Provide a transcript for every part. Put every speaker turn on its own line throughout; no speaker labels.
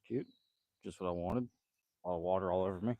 Cute. Just what I wanted. All the water all over me.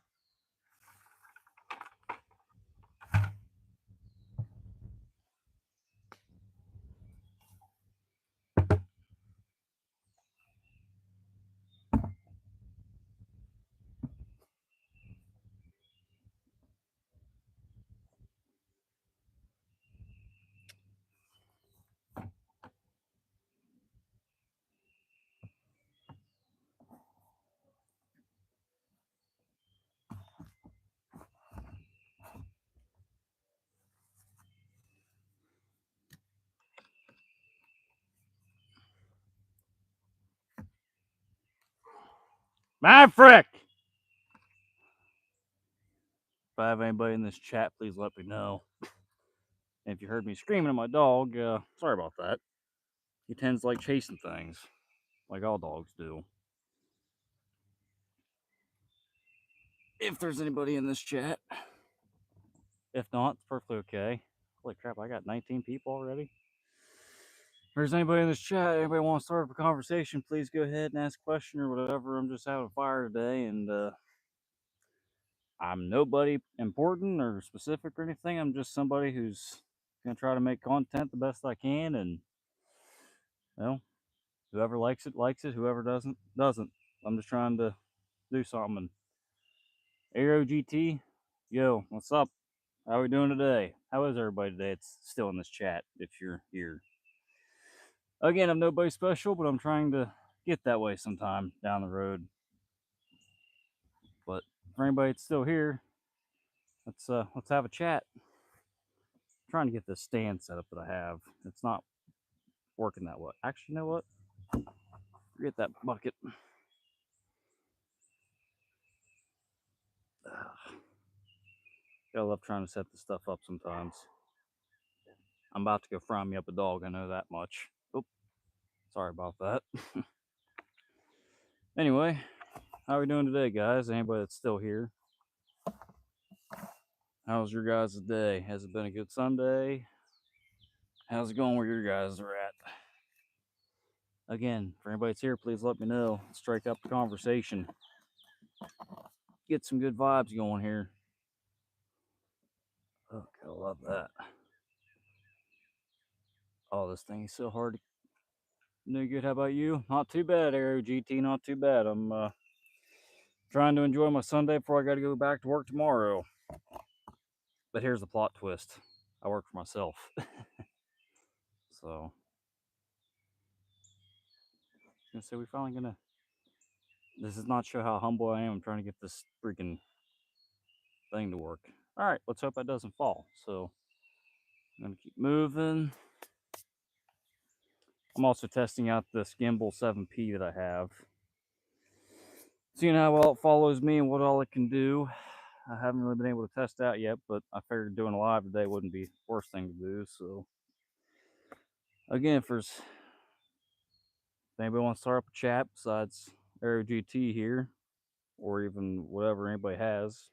My frick! If I have anybody in this chat, please let me know. And if you heard me screaming at my dog, sorry about that. He tends to like chasing things, like all dogs do. If there's anybody in this chat. If not, it's perfectly okay. Holy crap, I got 19 people already. If there's anybody in this chat, anybody want to start up a conversation, please go ahead and ask a question or whatever. I'm just having a fire today, and I'm nobody important or specific or anything. I'm just somebody who's gonna try to make content the best I can, and well, whoever likes it likes it. Whoever doesn't. I'm just trying to do something. Aero GT, yo, what's up? How are we doing today? How is everybody today? It's still in this chat if you're here. Again, I'm nobody special, but I'm trying to get that way sometime down the road. But for anybody that's still here, let's have a chat. I'm trying to get this stand set up that I have. It's not working that way. Actually, you know what? Forget that bucket. Gotta love trying to set this stuff up sometimes. I'm about to go fry me up a dog, I know that much. Oop, sorry about that. Anyway, how are we doing today, guys? Anybody that's still here? How's your guys' day? Has it been a good Sunday? How's it going where your guys are at? Again, for anybody that's here, please let me know. Strike up the conversation. Get some good vibes going here. Okay, I love that. Oh, this thing is so hard to no good. How about you? Not too bad, Aero GT. Not too bad. I'm trying to enjoy my Sunday before I got to go back to work tomorrow. But here's the plot twist: I work for myself, so I was gonna say we finally gonna. This does not show how humble I am. I'm trying to get this freaking thing to work. All right, let's hope that doesn't fall. So I'm gonna keep moving. I'm also testing out this gimbal 7P that I have. Seeing how well it follows me and what all it can do. I haven't really been able to test out yet, but I figured doing a live today wouldn't be the worst thing to do. So again, if anybody wants to start up a chat besides Aero GT here, or even whatever anybody has,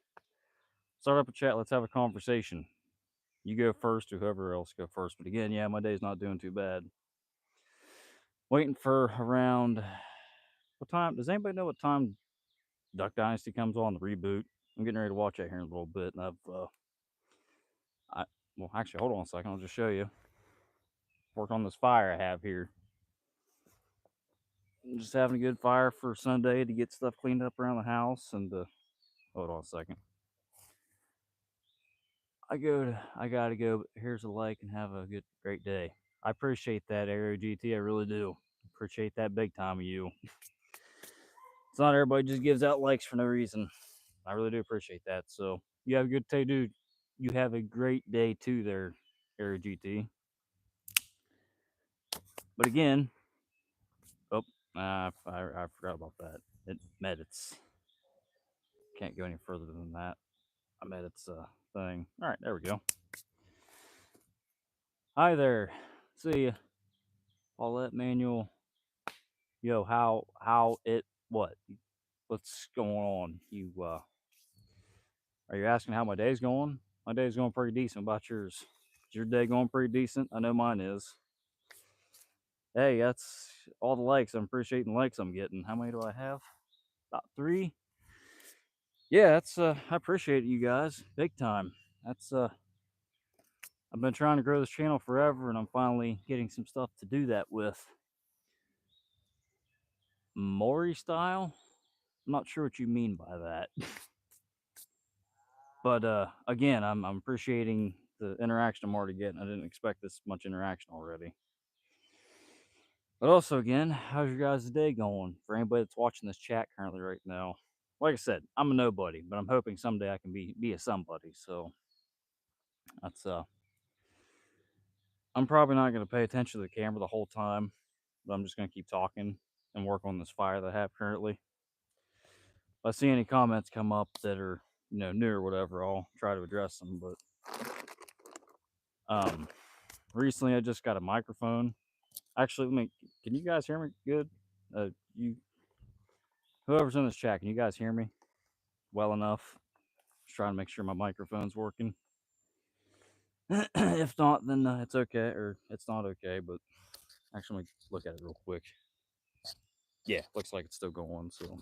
start up a chat. Let's have a conversation. You go first, or whoever else go first. But again, yeah, my day's not doing too bad. Waiting for around what time? Does anybody know what time Duck Dynasty comes on the reboot? I'm getting ready to watch that here in a little bit, and well, actually, hold on a second. I'll just show you. Work on this fire I have here. I'm just having a good fire for Sunday to get stuff cleaned up around the house, and hold on a second. I gotta go. Here's a like and have a great day. I appreciate that, Aero GT. I really do. Appreciate that big time of you. It's not everybody just gives out likes for no reason. I really do appreciate that. So you have a good day, dude. You have a great day too, there, Aero GT. But again, oh, I forgot about that. It medits. Can't go any further than that. I medits thing. All right, there we go. Hi there. See ya. Paulette Manuel. Yo, how it what? What's going on? You are you asking how my day's going? My day's going pretty decent. About yours? Is your day going pretty decent? I know mine is. Hey, that's all the likes. I'm appreciating the likes I'm getting. How many do I have? about 3. Yeah, that's I appreciate you guys big time. That's I've been trying to grow this channel forever, and I'm finally getting some stuff to do that with. Maury style? I'm not sure what you mean by that. But again, I'm appreciating the interaction I'm already getting. I didn't expect this much interaction already. But also, again, how's your guys' day going? For anybody that's watching this chat currently right now, like I said, I'm a nobody, but I'm hoping someday I can be a somebody. So that's I'm probably not going to pay attention to the camera the whole time, but I'm just going to keep talking and work on this fire that I have currently. If I see any comments come up that are new or whatever, I'll try to address them. But recently I just got a microphone. Actually, can you guys hear me good? You whoever's in this chat, can you guys hear me well enough? Just trying to make sure my microphone's working. If not, then it's okay, or it's not okay. But actually, let me look at it real quick. Yeah, looks like it's still going. So,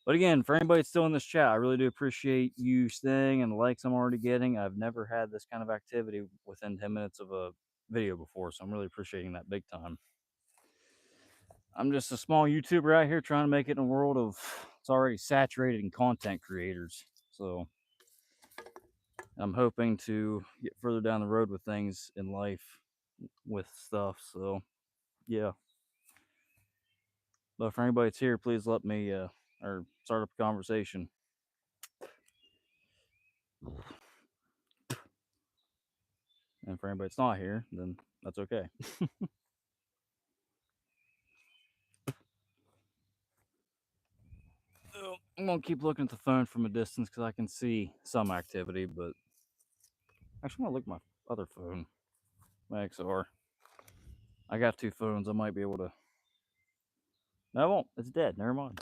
but again, for anybody that's still in this chat, I really do appreciate you staying and the likes I'm already getting. I've never had this kind of activity within 10 minutes of a video before, so I'm really appreciating that big time. I'm just a small YouTuber out here trying to make it in a world of it's already saturated in content creators. So I'm hoping to get further down the road with things in life with stuff. So yeah. But for anybody that's here, please let me or start up a conversation. And for anybody that's not here, then that's okay. I'm gonna keep looking at the phone from a distance because I can see some activity, but actually I'm gonna look at my other phone, my XR. I got 2 phones. I might be able to. No, I won't. It's dead. Never mind.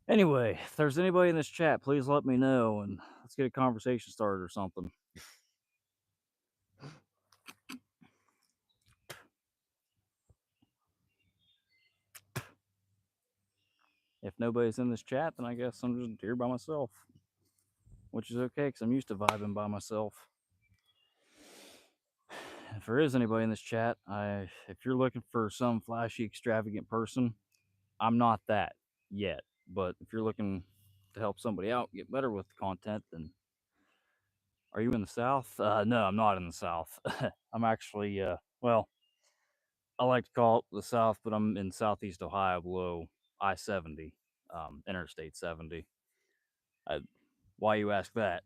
Anyway, if there's anybody in this chat, please let me know and let's get a conversation started or something. If nobody's in this chat, then I guess I'm just here by myself, which is okay because I'm used to vibing by myself. If there is anybody in this chat, if you're looking for some flashy, extravagant person, I'm not that yet. But if you're looking to help somebody out get better with the content, then are you in the South? No, I'm not in the South. I'm actually, well, I like to call it the South, but I'm in Southeast Ohio below I-70, Interstate 70. Why you ask that?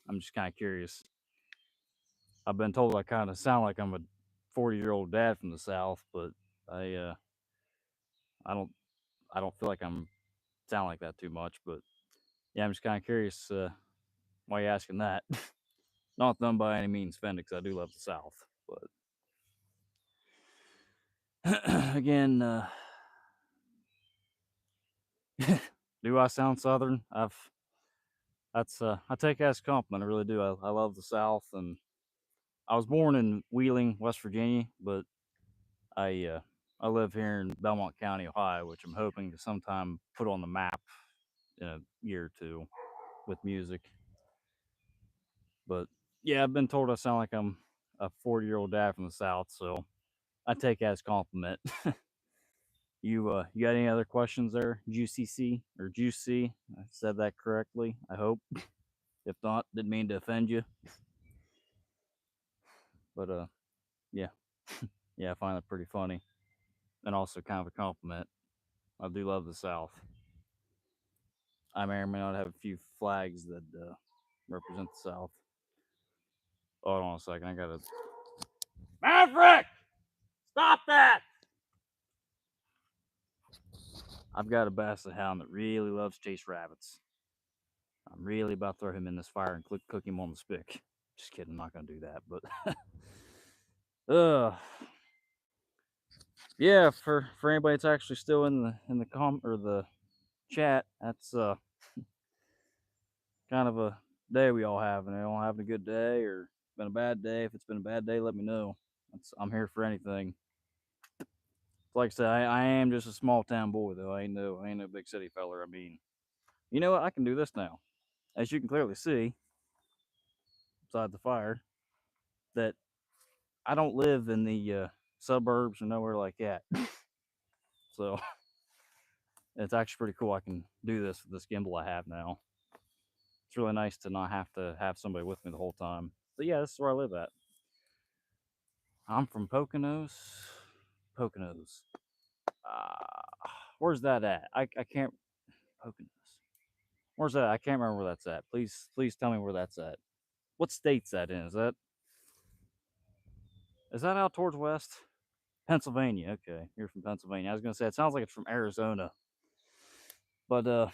I'm just kind of curious. I've been told I kind of sound like I'm a 40-year-old dad from the South, but I I don't I don't feel like I'm sound like that too much. But yeah, I'm just kind of curious why you asking that. Not them by any means offended, because I do love the South, but again, do I sound Southern? I take it as a compliment. I really do. I love the South, and I was born in Wheeling, West Virginia, but I live here in Belmont County, Ohio, which I'm hoping to sometime put on the map in a year or 2 with music. But yeah, I've been told I sound like I'm a 40-year-old dad from the South, so I take it as a compliment. You got any other questions there, Juicy or Juicy? I said that correctly, I hope. If not, didn't mean to offend you. But yeah. Yeah, I find that pretty funny. And also kind of a compliment. I do love the South. I may or may not have a few flags that represent the South. Hold on a second, I gotta. Maverick! Stop that! I've got a basset hound that really loves chase rabbits. I'm really about to throw him in this fire and cook him on the stick. Just kidding, I'm not gonna do that, but yeah, for anybody that's actually still in the chat, that's kind of a day we all have, and all having a good day or been a bad day. If it's been a bad day, let me know. I'm here for anything. That's Like I said, I am just a small town boy though. I ain't no big city feller. I mean, you know what? I can do this now. As you can clearly see, beside the fire, that I don't live in the suburbs or nowhere like that. So it's actually pretty cool. I can do this with this gimbal I have now. It's really nice to not have to have somebody with me the whole time. But yeah, this is where I live at. I'm from Poconos. Poconos. Where's that at? I can't. Poconos. Where's that? I can't remember where that's at. Please tell me where that's at. What state's that in? Is that out towards west? Pennsylvania. Okay, you're from Pennsylvania. I was gonna say it sounds like it's from Arizona, but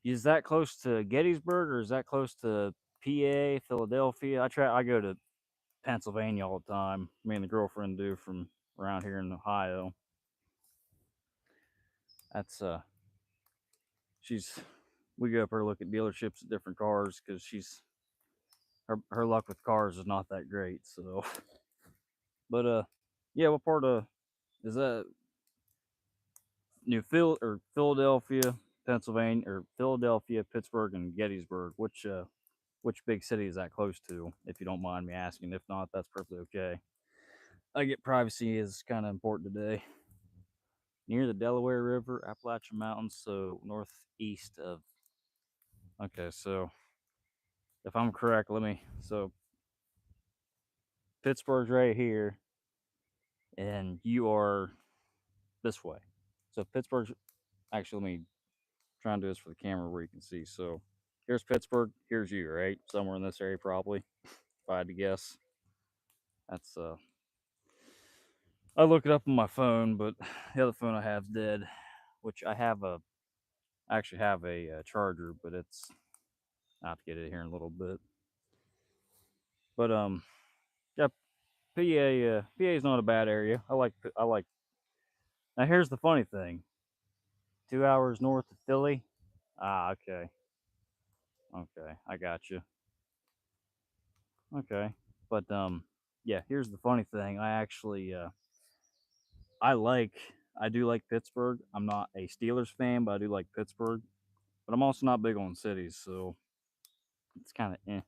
is that close to Gettysburg or is that close to PA, Philadelphia? I go to Pennsylvania all the time. Me and the girlfriend do from around here in Ohio. That's she's we go up there look at dealerships at different cars because her luck with cars is not that great. So, but yeah, what part of is that Philadelphia, Pennsylvania, or Philadelphia, Pittsburgh, and Gettysburg? Which big city is that close to? If you don't mind me asking. If not, that's perfectly okay. I get privacy is kind of important today. Near the Delaware River, Appalachian Mountains, so northeast of. Okay, so if I'm correct, let me. So Pittsburgh's right here, and you are this way. So Pittsburgh's actually. Let me try and do this for the camera where you can see. So here's Pittsburgh. Here's you, right? Somewhere in this area, probably. If I had to guess, that's I look it up on my phone, but the other phone I have is dead. Which I actually have a charger, but I have to get it here in a little bit. But yeah, PA is not a bad area. I like. Now here's the funny thing: 2 hours north of Philly. Ah, okay, okay, I got you. Okay, but yeah, here's the funny thing: I like, I do like Pittsburgh. I'm not a Steelers fan, but I do like Pittsburgh. But I'm also not big on cities, so it's kind of eh.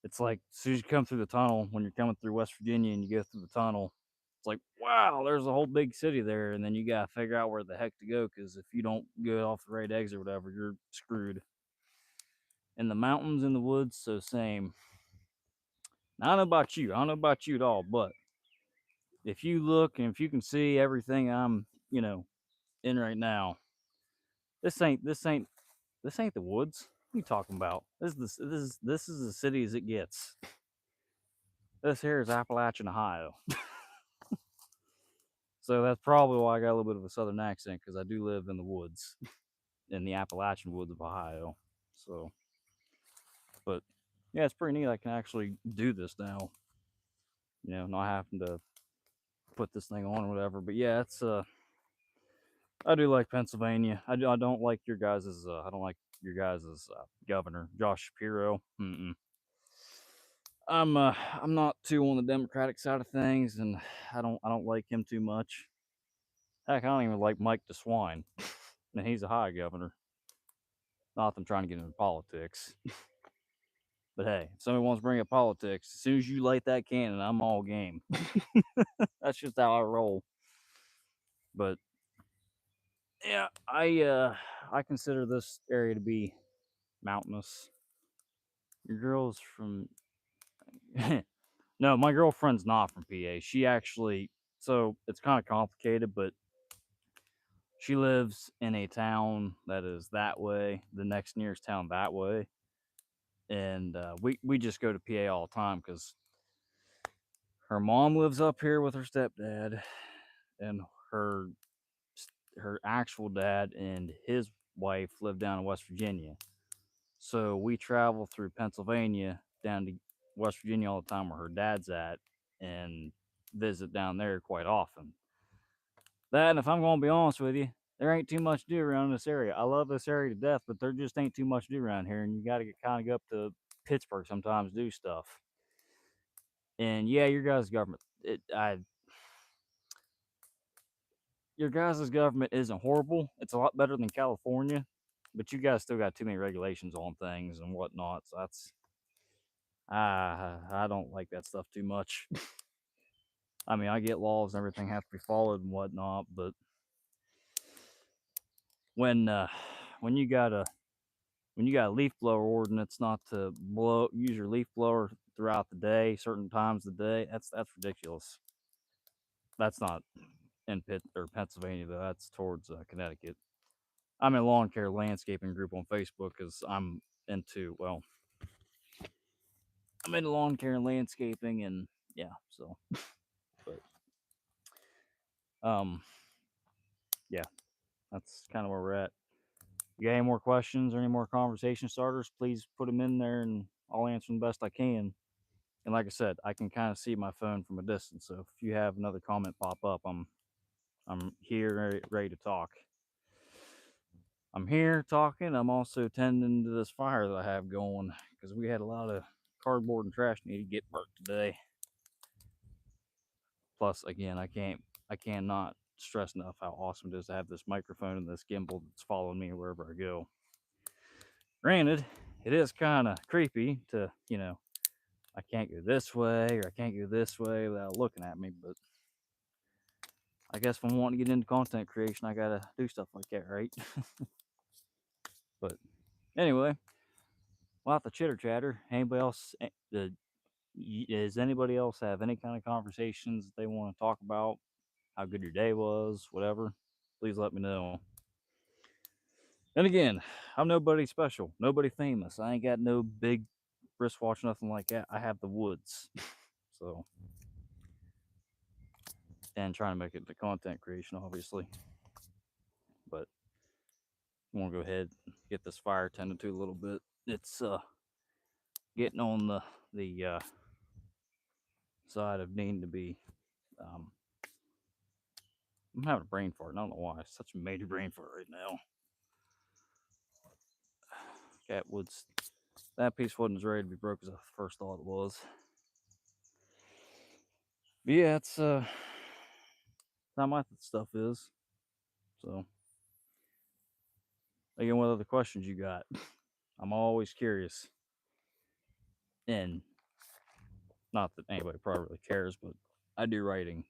It's like as soon as you come through the tunnel, when you're coming through West Virginia and you go through the tunnel, it's like, wow, there's a whole big city there, and then you gotta figure out where the heck to go because if you don't go off the right exit or whatever, you're screwed. And the mountains and the woods, so same. Now, I don't know about you. I don't know about you at all, but if you look and if you can see everything I'm, in right now, this ain't this ain't this ain't the woods. What are you talking about? This is as city as it gets. This here is Appalachian, Ohio. So that's probably why I got a little bit of a southern accent because I do live in the woods, in the Appalachian woods of Ohio. So, but yeah, it's pretty neat. I can actually do this now. Not having to put this thing on or whatever. But yeah, it's I do like Pennsylvania. I don't like your guys's. I don't like your guys's governor, Josh Shapiro. Mm-mm. I'm not too on the Democratic side of things, and I don't like him too much. Heck, I don't even like Mike DeSwine, and he's a high governor. Not that I'm trying to get into politics, but hey, if somebody wants to bring up politics, as soon as you light that cannon, I'm all game. That's just how I roll. But yeah, I consider this area to be mountainous. Your girl's from no, my girlfriend's not from PA. She actually, so it's kind of complicated, but she lives in a town that is that way, the next nearest town that way, and we just go to PA all the time because her mom lives up here with her stepdad, and her her actual dad and his wife live down in West Virginia. So we travel through Pennsylvania down to West Virginia all the time where her dad's at and visit down there quite often. That, and if I'm going to be honest with you, there ain't too much to do around this area. I love this area to death, but there just ain't too much to do around here, and you got to get kind of go up to Pittsburgh sometimes to do stuff. And yeah, your guys' government, your guys' government isn't horrible. It's a lot better than California, but you guys still got too many regulations on things and whatnot. So that's I don't like that stuff too much. I mean, I get laws and everything have to be followed and whatnot, but when uh, when you got a leaf blower ordinance not to use your leaf blower throughout the day, certain times of the day, that's ridiculous. That's not in Pennsylvania though. That's towards Connecticut. I'm in a lawn care landscaping group on Facebook because into well, I'm into lawn care and landscaping, and yeah, so but yeah, that's kind of where we're at. You got any more questions or any more conversation starters? Please put them in there, and I'll answer them best I can. And like I said, I can kind of see my phone from a distance, so if you have another comment pop up, I'm here ready to talk. I'm here talking. I'm also tending to this fire that I have going because we had a lot of cardboard and trash need to get burnt today. Plus, again, I cannot stress enough how awesome it is to have this microphone and this gimbal that's following me wherever I go. Granted, it is kind of creepy to, I can't go this way or I can't go this way without looking at me, but I guess if I'm wanting to get into content creation, I gotta do stuff like that, right? But anyway, lot of chitter chatter. Anybody else? Does anybody else have any kind of conversations that they want to talk about? How good your day was, whatever? Please let me know. And again, I'm nobody special, nobody famous. I ain't got no big wristwatch, nothing like that. I have the woods, so and trying to make it the content creation, obviously. But I want to go ahead and get this fire tended to a little bit. It's getting on the side of needing to be. I'm having a brain fart. I don't know why. It's such a major brain fart right now. Catwoods. That piece wasn't as ready to be broke as I first thought it was. But yeah, it's how my stuff is. So again, what other questions you got? I'm always curious. And not that anybody probably really cares, but I do writing.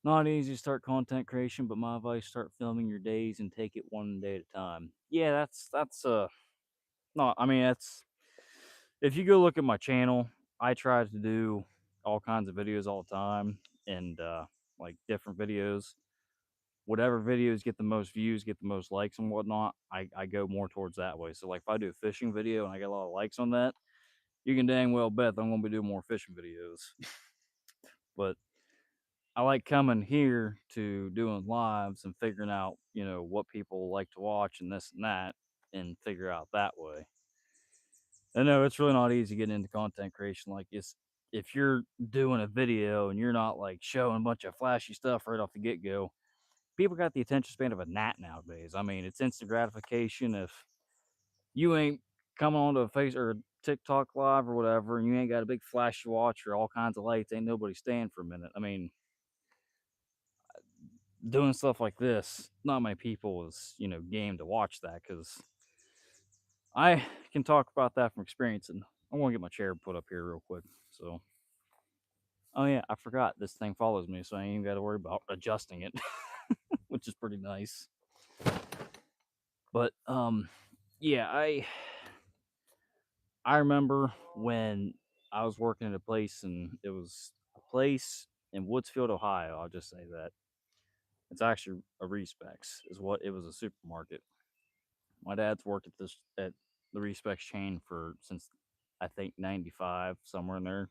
Not easy to start content creation, but my advice: start filming your days and take it one day at a time. Yeah, that's no, I mean that's if you go look at my channel, I try to do all kinds of videos all the time and like different videos. Whatever videos get the most views, get the most likes and whatnot, I go more towards that way. So like if I do a fishing video and I get a lot of likes on that, you can dang well bet that I'm gonna be doing more fishing videos. But I like coming here to doing lives and figuring out, what people like to watch and this and that and figure out that way. I know it's really not easy getting into content creation. Like if you're doing a video and you're not like showing a bunch of flashy stuff right off the get go, people got the attention span of a gnat nowadays. I mean, it's instant gratification. If you ain't coming onto a face or a TikTok live or whatever, and you ain't got a big flashy watch or all kinds of lights, ain't nobody staying for a minute. I mean, doing stuff like this, not many people is game to watch that because I can talk about that from experience. And I want to get my chair put up here real quick. So, oh yeah, I forgot this thing follows me, so I ain't even got to worry about adjusting it, which is pretty nice. But yeah, I remember when I was working at a place, and it was a place in Woodsfield, Ohio. I'll just say that it's actually a Respecs, is what it was, a supermarket. My dad's worked at the Respecs chain since I think '95, somewhere in there.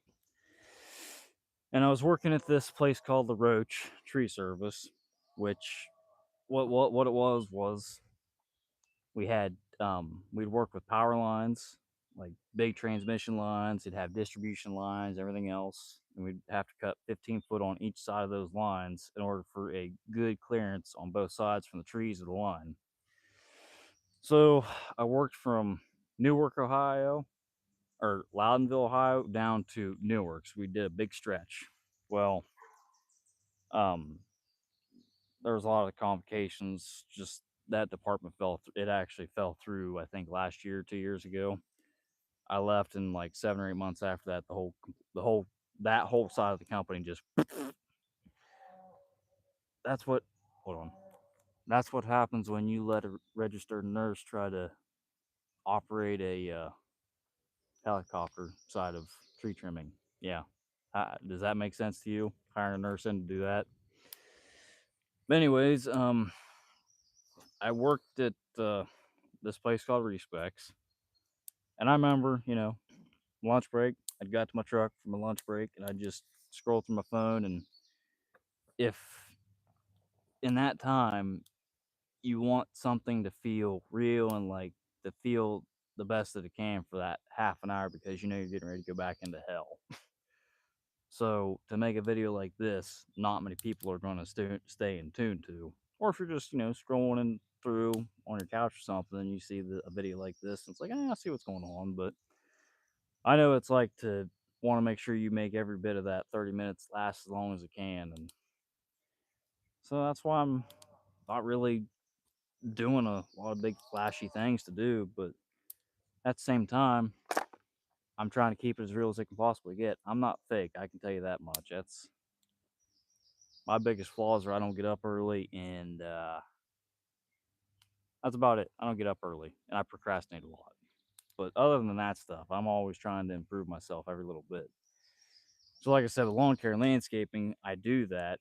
And I was working at this place called the Roach Tree Service, which what it was we had we'd work with power lines, like big transmission lines. It'd have distribution lines, everything else, and we'd have to cut 15 foot on each side of those lines in order for a good clearance on both sides from the trees of the line. So I worked from Newark, Ohio, or Loudonville, Ohio, down to Newark. So we did a big stretch. Well, um, there was a lot of complications. Just that department it actually fell through, I think, last year, 2 years ago. I left, and like 7 or 8 months after that, that whole side of the company just that's what hold on. That's what happens when you let a registered nurse try to operate a helicopter side of tree trimming. Yeah. Does that make sense to you? Hiring a nurse in to do that. But anyways, I worked at this place called Respects, and I remember, lunch break. I'd got to my truck for my lunch break, and I'd just scroll through my phone, and if in that time you want something to feel real and like to feel the best that it can for that half an hour because you know you're getting ready to go back into hell. So to make a video like this, not many people are going to stay in tune to. Or if you're just, scrolling through on your couch or something and you see a video like this, and it's like, I see what's going on. But I know it's like to want to make sure you make every bit of that 30 minutes last as long as it can. And so that's why I'm not really doing a lot of big flashy things to do. But at the same time, I'm trying to keep it as real as it can possibly get. I'm not fake, I can tell you that much. That's my biggest flaws are I don't get up early, and that's about it. I don't get up early, and I procrastinate a lot. But other than that stuff, I'm always trying to improve myself every little bit. So, like I said, the lawn care and landscaping, I do that.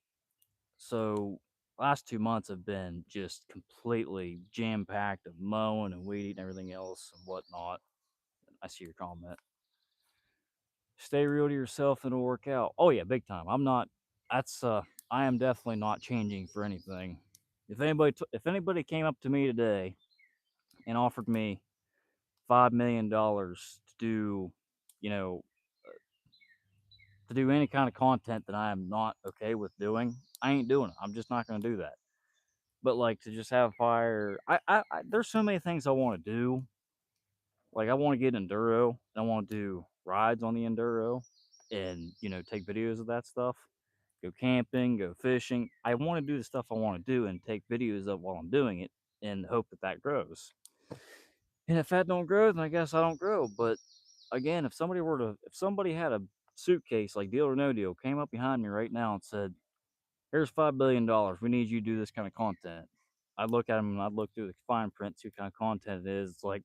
So, last 2 months have been just completely jam packed of mowing and weed eating and everything else and whatnot. I see your comment. Stay real to yourself and it'll work out. Oh yeah, big time. I'm not. That's I am definitely not changing for anything. If anybody came up to me today and offered me $5 million to do, you know, to do any kind of content that I am not okay with doing, I ain't doing it. I'm just not going to do that. But like to just have fire, there's so many things I want to do. Like I want to get enduro, and I want to do rides on the enduro, and take videos of that stuff. Go camping, go fishing. I want to do the stuff I want to do and take videos of while I'm doing it, and hope that grows. And if that don't grow, then I guess I don't grow. But again, if somebody had a suitcase like Deal or No Deal came up behind me right now and said, "Here's $5 billion. We need you to do this kind of content." I'd look at them and I'd look through the fine print, see what kind of content it is. It's like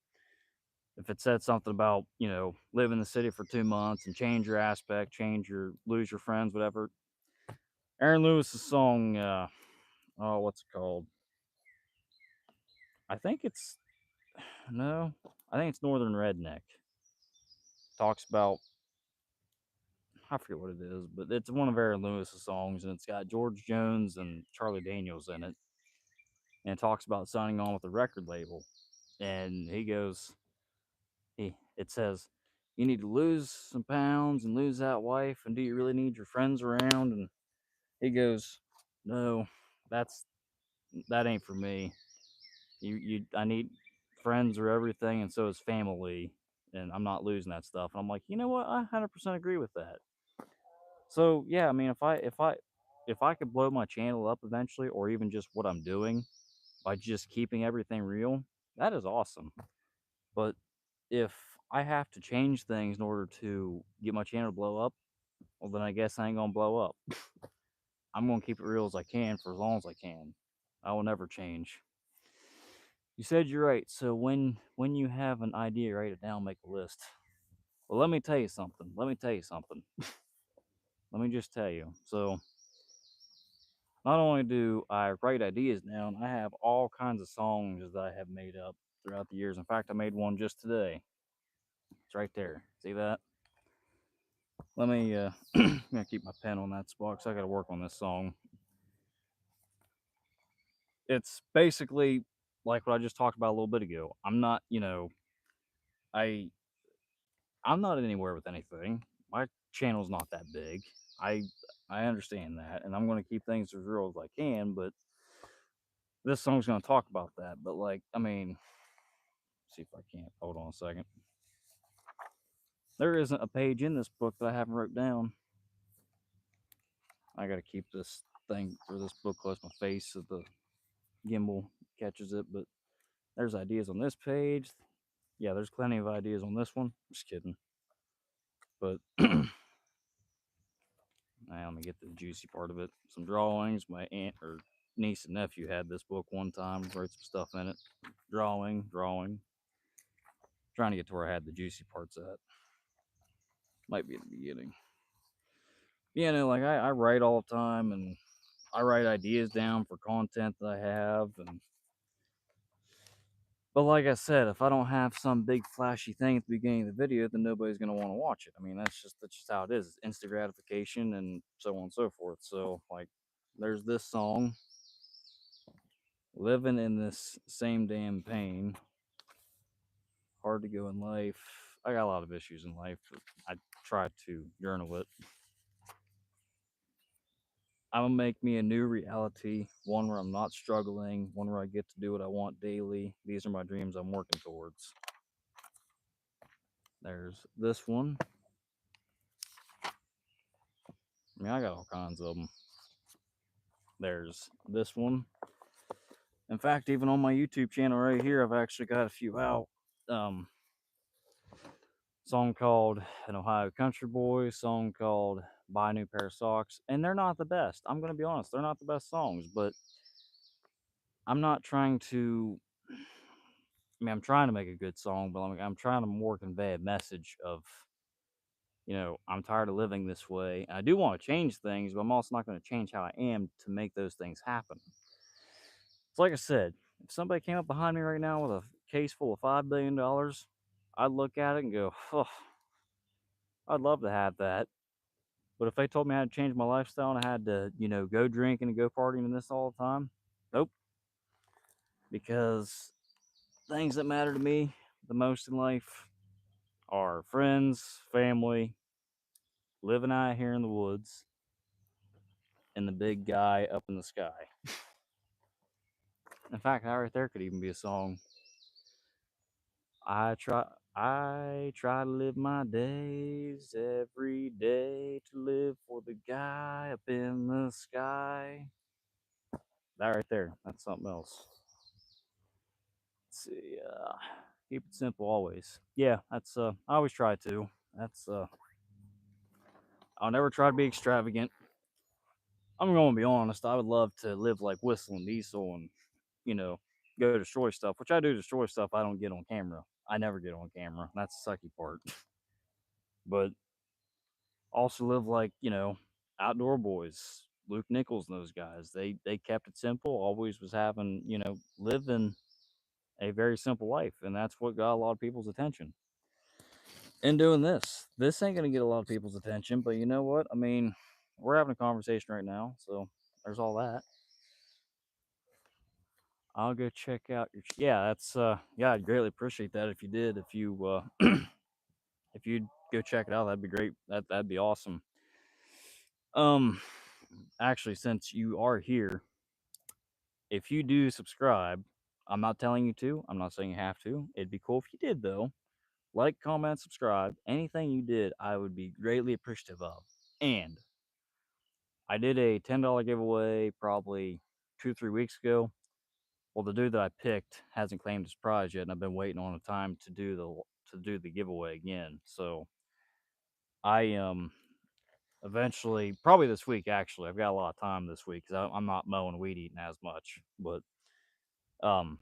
if it said something about live in the city for 2 months and change your aspect, lose your friends, whatever. Aaron Lewis's song, oh, what's it called? I think it's no, I think it's Northern Redneck. Talks about I forget what it is, but it's one of Aaron Lewis's songs, and it's got George Jones and Charlie Daniels in it, and it talks about signing on with a record label. And it says, you need to lose some pounds and lose that wife, and do you really need your friends around? And he goes, no, that ain't for me. I need friends or everything, and so is family, and I'm not losing that stuff. And I'm like, you know what? I 100% agree with that. So yeah, I mean, if I could blow my channel up eventually, or even just what I'm doing by just keeping everything real, that is awesome. But if I have to change things in order to get my channel to blow up, well, then I guess I ain't gonna blow up. I'm gonna keep it real as I can for as long as I can. I will never change. You said you're right. So when you have an idea, write it down, make a list. Well, let me tell you something. Let me just tell you. So not only do I write ideas down, I have all kinds of songs that I have made up throughout the years. In fact, I made one just today. It's right there. See that? Let me I'm gonna keep my pen on that spot because I gotta work on this song. It's basically like what I just talked about a little bit ago. I'm not, I I'm not anywhere with anything. My channel's not that big. I I understand that, and I'm gonna keep things as real as I can, but this song's gonna talk about that. But like, I mean, see if I can't hold on a second. There isn't a page in this book that I haven't wrote down. I gotta keep this thing for this book close to my face so the gimbal catches it. But there's ideas on this page. Yeah, there's plenty of ideas on this one. Just kidding. But now let me get to the juicy part of it. Some drawings. My aunt or niece and nephew had this book one time. Wrote some stuff in it. Drawing. Trying to get to where I had the juicy parts at. Might be at the beginning. Yeah, no, like I write all the time, and I write ideas down for content that I have, and but like I said, if I don't have some big flashy thing at the beginning of the video, then nobody's gonna want to watch it. I mean, that's just how it is. It's instant gratification and so on and so forth. So like, there's this song, "Living in This Same Damn Pain." Hard to go in life. I got a lot of issues in life, but I try to journal it. I'm gonna make me a new reality, one where I'm not struggling, one where I get to do what I want daily. These are my dreams I'm working towards. There's this one. I mean, I got all kinds of them. There's this one. In fact, even on my YouTube channel right here, I've actually got a few out. Song called An Ohio Country Boy, song called Buy a New Pair of Socks. And they're not the best. I'm going to be honest, they're not the best songs, but I'm not trying to. I mean, I'm trying to make a good song, but I'm trying to more convey a message of, I'm tired of living this way. And I do want to change things, but I'm also not going to change how I am to make those things happen. It's like I said, if somebody came up behind me right now with a case full of $5 billion, I'd look at it and go, oh, I'd love to have that. But if they told me I had to change my lifestyle and I had to, go drinking and go partying and this all the time, nope. Because things that matter to me the most in life are friends, family, living out here in the woods, and the big guy up in the sky. In fact, that right there could even be a song. I try to live my days every day to live for the guy up in the sky. That right there, that's something else. Let's see, keep it simple always. Yeah, that's I always try to. That's I'll never try to be extravagant. I'm going to be honest. I would love to live like Whistle and Diesel and, you know, go destroy stuff, which I do destroy stuff I don't get on camera. I never get on camera. That's the sucky part. But also live like, Outdoor Boys, Luke Nichols and those guys. They kept it simple, always was having, living a very simple life. And that's what got a lot of people's attention. In doing this. This ain't gonna get a lot of people's attention, but you know what? I mean, we're having a conversation right now, so there's all that. I'll go check out your. Yeah, that's. Yeah, I'd greatly appreciate that if you did. If you, if you'd go check it out, that'd be great. That'd be awesome. Um, actually, since you are here, if you do subscribe, I'm not telling you to. I'm not saying you have to. It'd be cool if you did, though. Like, comment, subscribe. Anything you did, I would be greatly appreciative of. And I did a $10 giveaway probably 2 or 3 weeks ago. Well, the dude that I picked hasn't claimed his prize yet, and I've been waiting on a time to do the giveaway again. So I eventually, probably this week actually, I've got a lot of time this week because I'm not mowing weed eating as much. But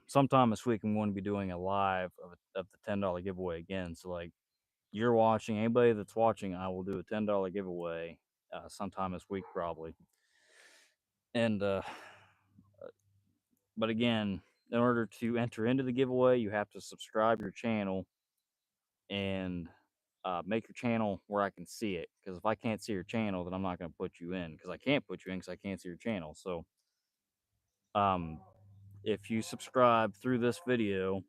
sometime this week I'm going to be doing a live of the $10 giveaway again. So like you're watching, anybody that's watching, I will do a $10 giveaway sometime this week probably. And but again, in order to enter into the giveaway, you have to subscribe your channel and make your channel where I can see it. Because if I can't see your channel, then I'm not going to put you in. Because I can't put you in because I can't see your channel. So, if you subscribe through this video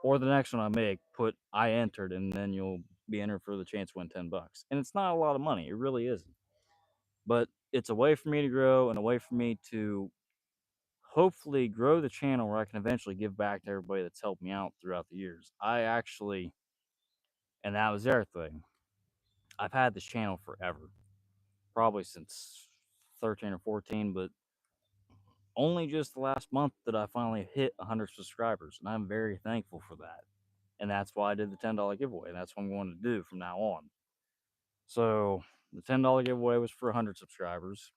or the next one I make, put I entered, and then you'll be entered for the chance to win $10. And it's not a lot of money. It really isn't. But it's a way for me to grow and a way for me to hopefully grow the channel where I can eventually give back to everybody that's helped me out throughout the years. I actually, and that was their thing. I've had this channel forever, probably since 13 or 14, but only just the last month did I finally hit 100 subscribers, and I'm very thankful for that. And that's why I did the $10 giveaway. And that's what I'm going to do from now on. So the $10 giveaway was for 100 subscribers.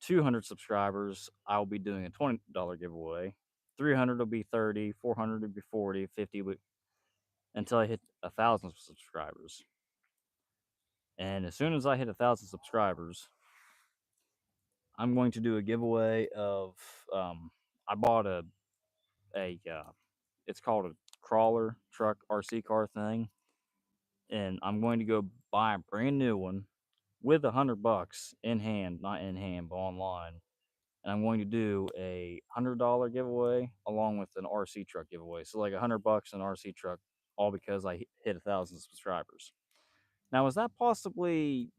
200 subscribers, I'll be doing a $20 giveaway. 300 will be 30, 400 will be 40, 50 until I hit 1,000 subscribers. And as soon as I hit 1,000 subscribers, I'm going to do a giveaway of. I bought a it's called a crawler truck RC car thing, and I'm going to go buy a brand new one with $100 in hand, not in hand, but online. And I'm going to do a $100 giveaway along with an RC truck giveaway. So like $100 an RC truck, all because I hit 1,000 subscribers. Now, is that possibly,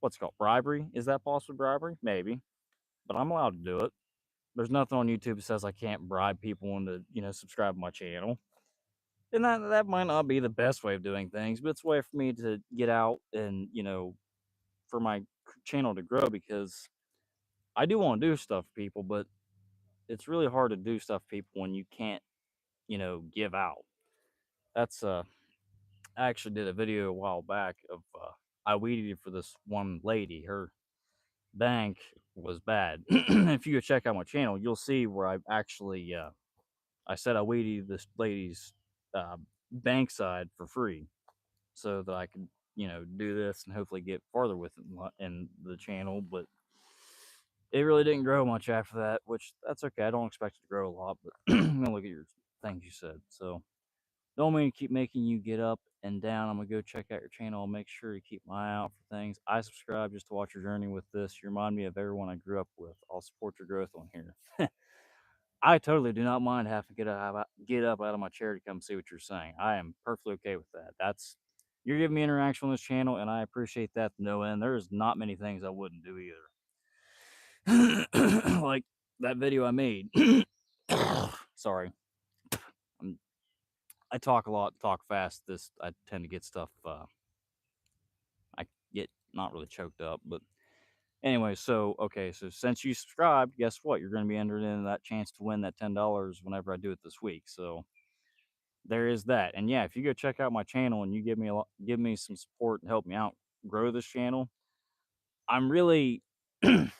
what's it called, bribery? Is that possibly bribery? Maybe, but I'm allowed to do it. There's nothing on YouTube that says I can't bribe people into, subscribe to my channel. And that might not be the best way of doing things, but it's a way for me to get out and, for my channel to grow, because I do want to do stuff for people, but it's really hard to do stuff for people when you can't, give out. That's I actually did a video a while back of I weeded for this one lady. Her bank was bad. If you go check out my channel, you'll see where I actually I said I weeded this lady's uh, bank side for free, so that I could, do this and hopefully get farther with it in the channel. But it really didn't grow much after that, which that's okay. I don't expect it to grow a lot, but I'm gonna look at your things you said. So don't mean to keep making you get up and down. I'm gonna go check out your channel. I'll make sure to keep my eye out for things. I subscribe just to watch your journey with this. You remind me of everyone I grew up with. I'll support your growth on here. I totally do not mind having to get up out of my chair to come see what you're saying. I am perfectly okay with that. You're giving me interaction on this channel, and I appreciate that to no end. There's not many things I wouldn't do either. Like that video I made. Sorry, I talk a lot, talk fast. I tend to get stuff. I get not really choked up, but anyway. So okay, so since you subscribed, guess what? You're going to be entered into that chance to win that $10 whenever I do it this week. So there is that. And yeah, if you go check out my channel and you give me some support and help me out grow this channel, I'm really like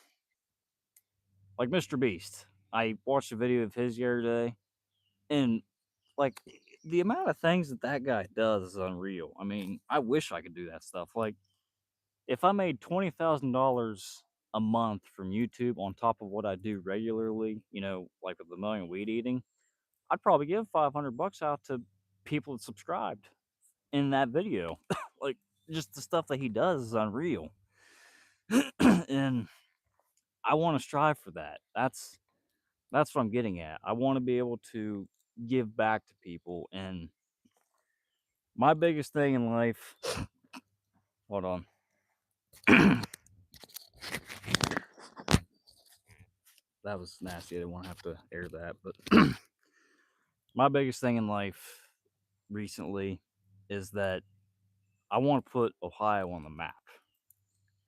Mr. Beast. I watched a video of his the other day, and like the amount of things that guy does is unreal. I mean, I wish I could do that stuff. Like if I made $20,000 a month from YouTube on top of what I do regularly, like with the million weed eating, I'd probably give $500 out to people that subscribed in that video. Like just the stuff that he does is unreal. And I want to strive for that. That's what I'm getting at. I want to be able to give back to people, and my biggest thing in life, hold on. That was nasty. I didn't want to have to air that, but my biggest thing in life recently is that I want to put Ohio on the map.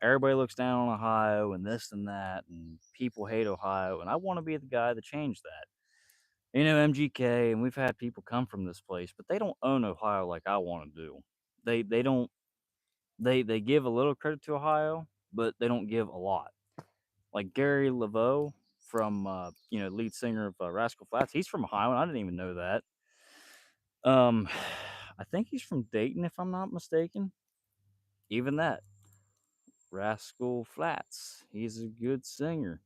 Everybody looks down on Ohio and this and that, and people hate Ohio, and I want to be the guy to change that. MGK, and we've had people come from this place, but they don't own Ohio like I want to do. They don't they give a little credit to Ohio, but they don't give a lot. Like Gary Laveau from lead singer of Rascal Flatts, he's from Ohio, and I didn't even know that. I think he's from Dayton, if I'm not mistaken. Even that, Rascal Flatts, he's a good singer,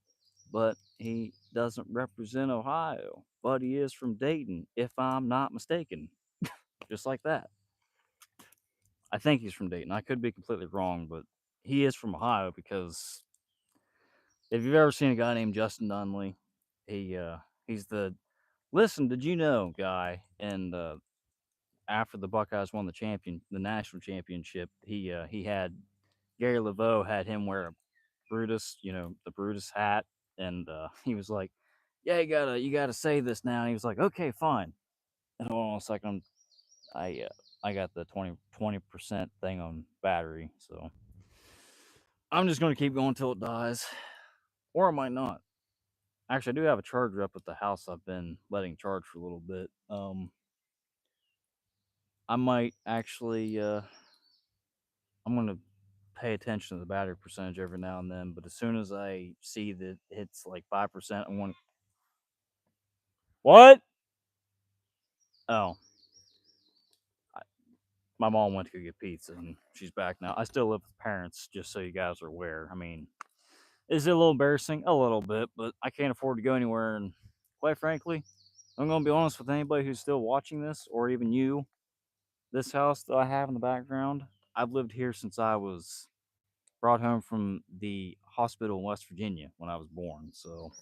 but he doesn't represent Ohio. But he is from Dayton, if I'm not mistaken. Just like that. I think he's from Dayton. I could be completely wrong, but he is from Ohio, because if you've ever seen a guy named Justin Dunley, he's the listen, did you know guy, and after the Buckeyes won the national championship, he had Gary Laveau had him wear a Brutus, the Brutus hat, and he was like, "Yeah, you gotta say this now." And he was like, "Okay, fine." And hold on a second, I got the 20% thing on battery, so I'm just going to keep going until it dies. Or I might not. Actually, I do have a charger up at the house I've been letting charge for a little bit. I might actually, I'm going to pay attention to the battery percentage every now and then, but as soon as I see that it's like 5%, I want to. What? Oh, I, my mom went to go get pizza and she's back now. I still live with parents, just so you guys are aware. I mean, is it a little embarrassing? A little bit, but I can't afford to go anywhere. And quite frankly, I'm going to be honest with anybody who's still watching this, or even you. This house that I have in the background, I've lived here since I was brought home from the hospital in West Virginia when I was born. So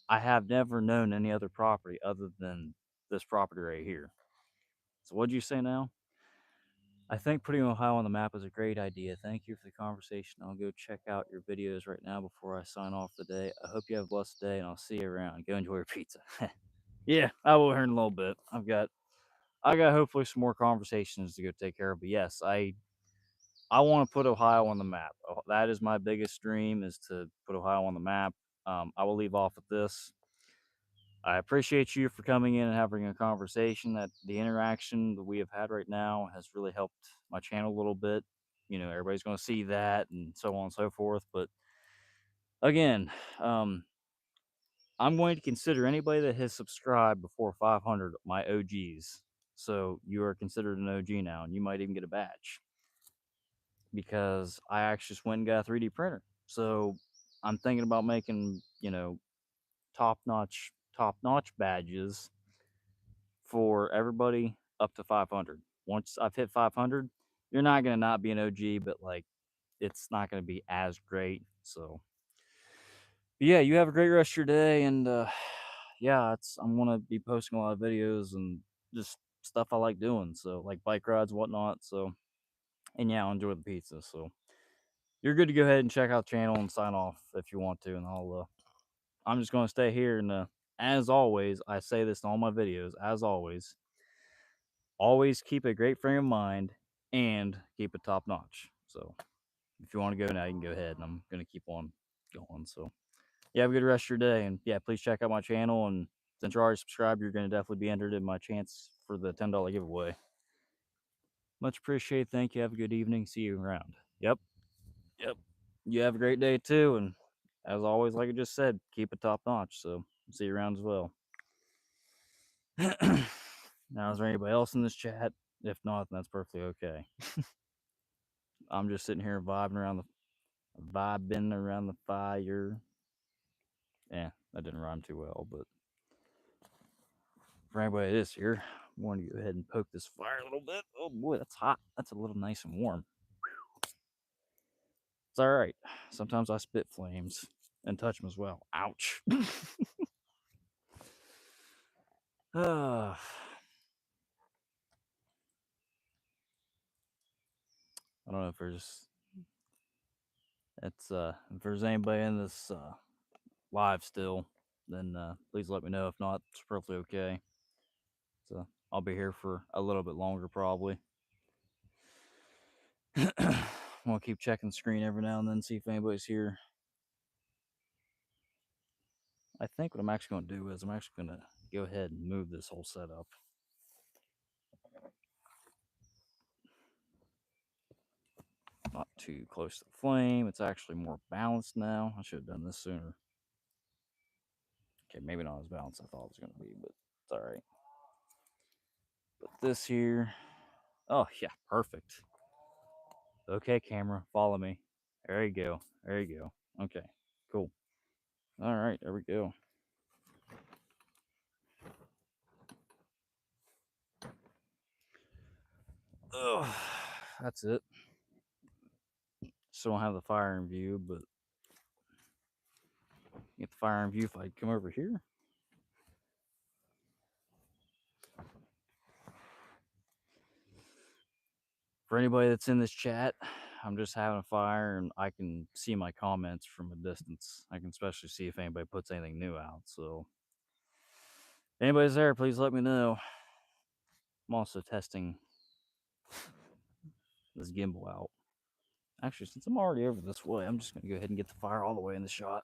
I have never known any other property other than this property right here. So what'd you say now? I think putting Ohio on the map is a great idea. Thank you for the conversation. I'll go check out your videos right now before I sign off today. I hope you have a blessed day and I'll see you around. Go enjoy your pizza. Yeah, I will here in a little bit. I got hopefully some more conversations to go take care of. But yes, I want to put Ohio on the map. That is my biggest dream, is to put Ohio on the map. I will leave off with this. I appreciate you for coming in and having a conversation. That the interaction that we have had right now has really helped my channel a little bit. Everybody's going to see that and so on and so forth. But again, I'm going to consider anybody that has subscribed before 500 my OGs. So you are considered an OG now, and you might even get a badge, because I actually just went and got a 3D printer. So I'm thinking about making, top notch badges for everybody up to 500. Once I've hit 500, you're not going to not be an OG, but like it's not going to be as great. So, but yeah, you have a great rest of your day. And yeah, I'm going to be posting a lot of videos and just stuff I like doing. So, like bike rides and whatnot. So, and yeah, I'll enjoy the pizza. So, you're good to go ahead and check out the channel and sign off if you want to. And I'm just going to stay here. And as always, I say this in all my videos, as always keep a great frame of mind and keep it top notch. So if you want to go now, you can go ahead, and I'm going to keep on going. So yeah, have a good rest of your day. And yeah, please check out my channel. And since you're already subscribed, you're going to definitely be entered in my chance for the $10 giveaway. Much appreciated. Thank you. Have a good evening. See you around. Yep. Yep. You have a great day too. And as always, like I just said, keep it top notch. So see you around as well. Now, is there anybody else in this chat? If not, then that's perfectly okay. I'm just sitting here vibing around the fire. Yeah, that didn't rhyme too well, but for anybody that is here, I'm going to go ahead and poke this fire a little bit. Oh boy, that's hot. That's a little nice and warm. It's all right. Sometimes I spit flames and touch them as well. Ouch. I don't know if if there's anybody in this live still, then please let me know. If not, it's perfectly okay. So I'll be here for a little bit longer probably. I'm gonna keep checking the screen every now and then, see if anybody's here. I think what I'm actually going to do is I'm actually going to go ahead and move this whole setup. Not too close to the flame. It's actually more balanced now. I should have done this sooner. Okay, maybe not as balanced as I thought it was going to be, but it's all right. Put this here. Oh, yeah, perfect. Okay, camera, follow me. There you go. There you go. Okay, cool. All right, there we go. Oh, that's it. Still don't have the fire in view, but get the fire in view if I come over here. For anybody that's in this chat, I'm just having a fire and I can see my comments from a distance. I can especially see if anybody puts anything new out. So, if anybody's there, please let me know. I'm also testing this gimbal out. Actually, since I'm already over this way, I'm just going to go ahead and get the fire all the way in the shot.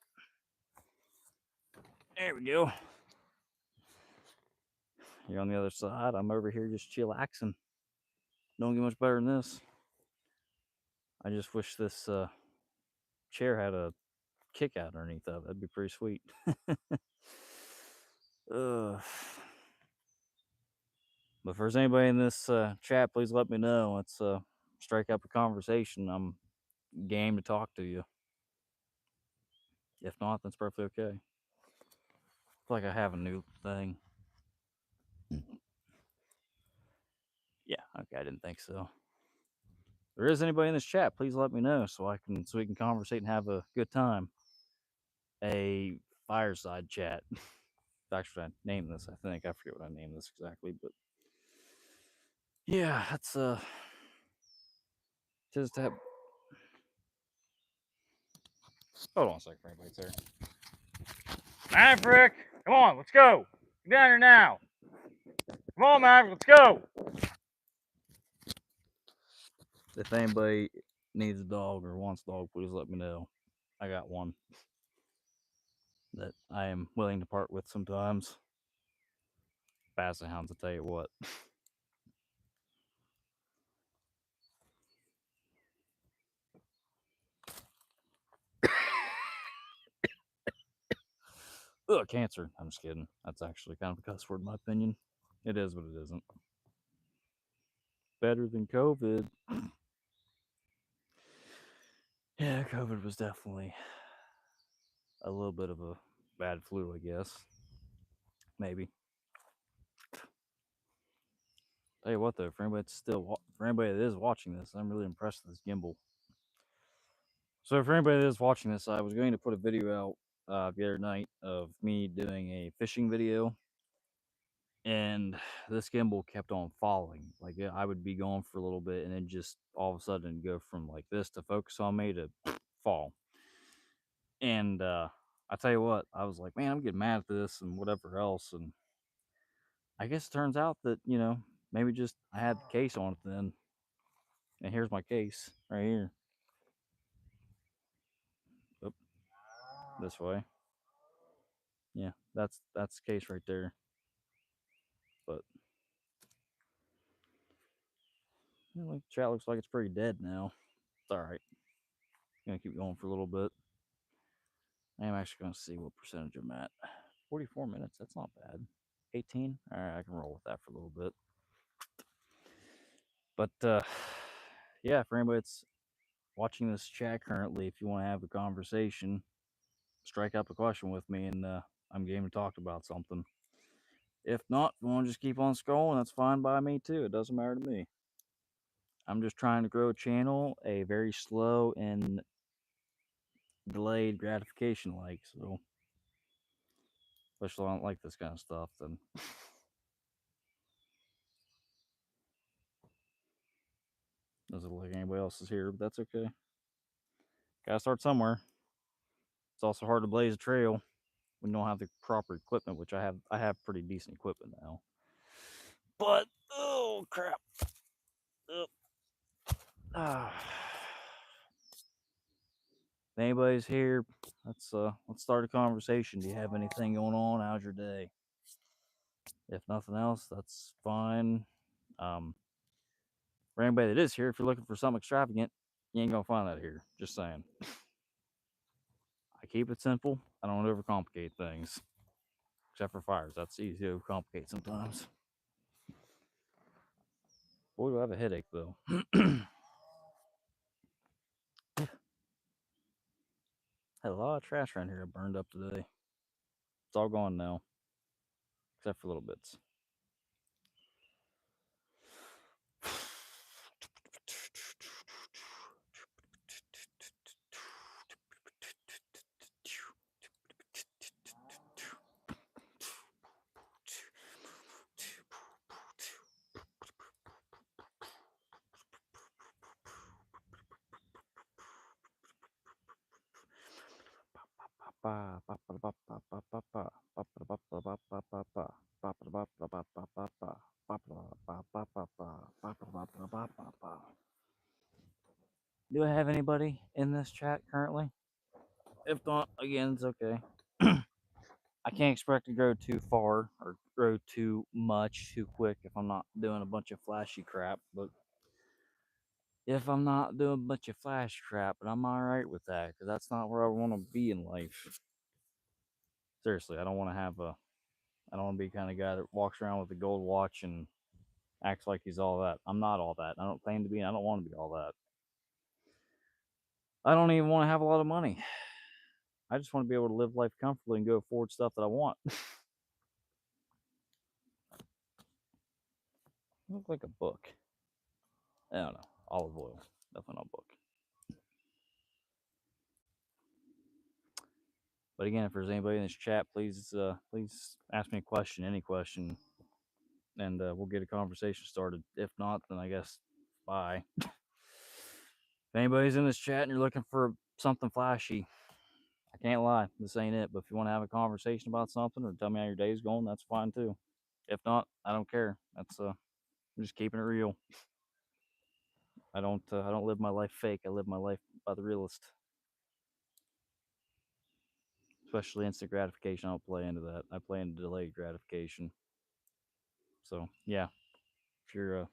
There we go. You're on the other side. I'm over here just chillaxing. Don't get much better than this. I just wish this chair had a kick out underneath of it. That'd be pretty sweet. But if there's anybody in this chat, please let me know. Let's strike up a conversation. I'm game to talk to you. If not, that's perfectly okay. I feel like I have a new thing. Yeah, okay, I didn't think so. If there is anybody in this chat, please let me know so we can conversate and have a good time. A fireside chat. Actually, I named this. I think I forget what I named this exactly, but yeah, that's just have. Hold on a second, for anybody's there. Maverick, come on, let's go. Get down here now. Come on, Maverick, let's go. If anybody needs a dog or wants a dog, please let me know. I got one that I am willing to part with sometimes. Basset hounds, I'll tell you what. Ugh, cancer. I'm just kidding. That's actually kind of a cuss word in my opinion. It is, but it isn't. Better than COVID. Yeah, COVID was definitely a little bit of a bad flu, I guess. Maybe. Tell you what, though, for anybody that is watching this, I'm really impressed with this gimbal. So for anybody that is watching this, I was going to put a video out the other night of me doing a fishing video, and this gimbal kept on falling. Like I would be going for a little bit, and then just all of a sudden go from like this to focus on me to fall. And I tell you what, I was like, man, I'm getting mad at this and whatever else. And I guess it turns out that maybe just I had the case on it then. And here's my case right here. Oop, this way. Yeah, that's the case right there. But the chat looks like it's pretty dead now. It's all right. Gonna keep going for a little bit. I'm actually gonna see what percentage I'm at. 44 minutes. That's not bad. 18. All right, I can roll with that for a little bit. But yeah, for anybody that's watching this chat currently, if you want to have a conversation, strike up a question with me, and I'm game to talk about something. If not, if you want to just keep on scrolling, that's fine by me too. It doesn't matter to me. I'm just trying to grow a channel, a very slow and delayed gratification like, so especially if I don't like this kind of stuff, then doesn't look like anybody else is here, but that's okay. Gotta start somewhere. It's also hard to blaze a trail when you don't have the proper equipment, which I have. I have pretty decent equipment now. But oh crap! If anybody's here, let's start a conversation. Do you have anything going on? How's your day? If nothing else, that's fine. For anybody that is here, if you're looking for something extravagant, you ain't gonna find that here. Just saying. I keep it simple. I don't overcomplicate things. Except for fires. That's easy to overcomplicate sometimes. Boy, do I have a headache though. Had a lot of trash around here I burned up today. It's all gone now. Except for little bits. Do I have anybody in this chat currently? If not, again, it's okay. I can't expect to grow too far or grow too much too quick if I'm not doing a bunch of flashy crap. But if I'm not doing a bunch of flash crap, and I'm all right with that because that's not where I want to be in life. Seriously, I don't want to have a. I don't want to be the kind of guy that walks around with a gold watch and acts like he's all that. I'm not all that. I don't claim to be. I don't want to be all that. I don't even want to have a lot of money. I just want to be able to live life comfortably and go afford stuff that I want. Look like a book. I don't know. Olive oil. Definitely not a book. But again, if there's anybody in this chat, please ask me a question, any question, and we'll get a conversation started. If not, then I guess bye. If anybody's in this chat and you're looking for something flashy, I can't lie, this ain't it. But if you want to have a conversation about something or tell me how your day's going, that's fine too. If not, I don't care. I'm just keeping it real. I don't live my life fake. I live my life by the realist. Especially instant gratification. I don't play into that. I play into delayed gratification. So yeah, if you're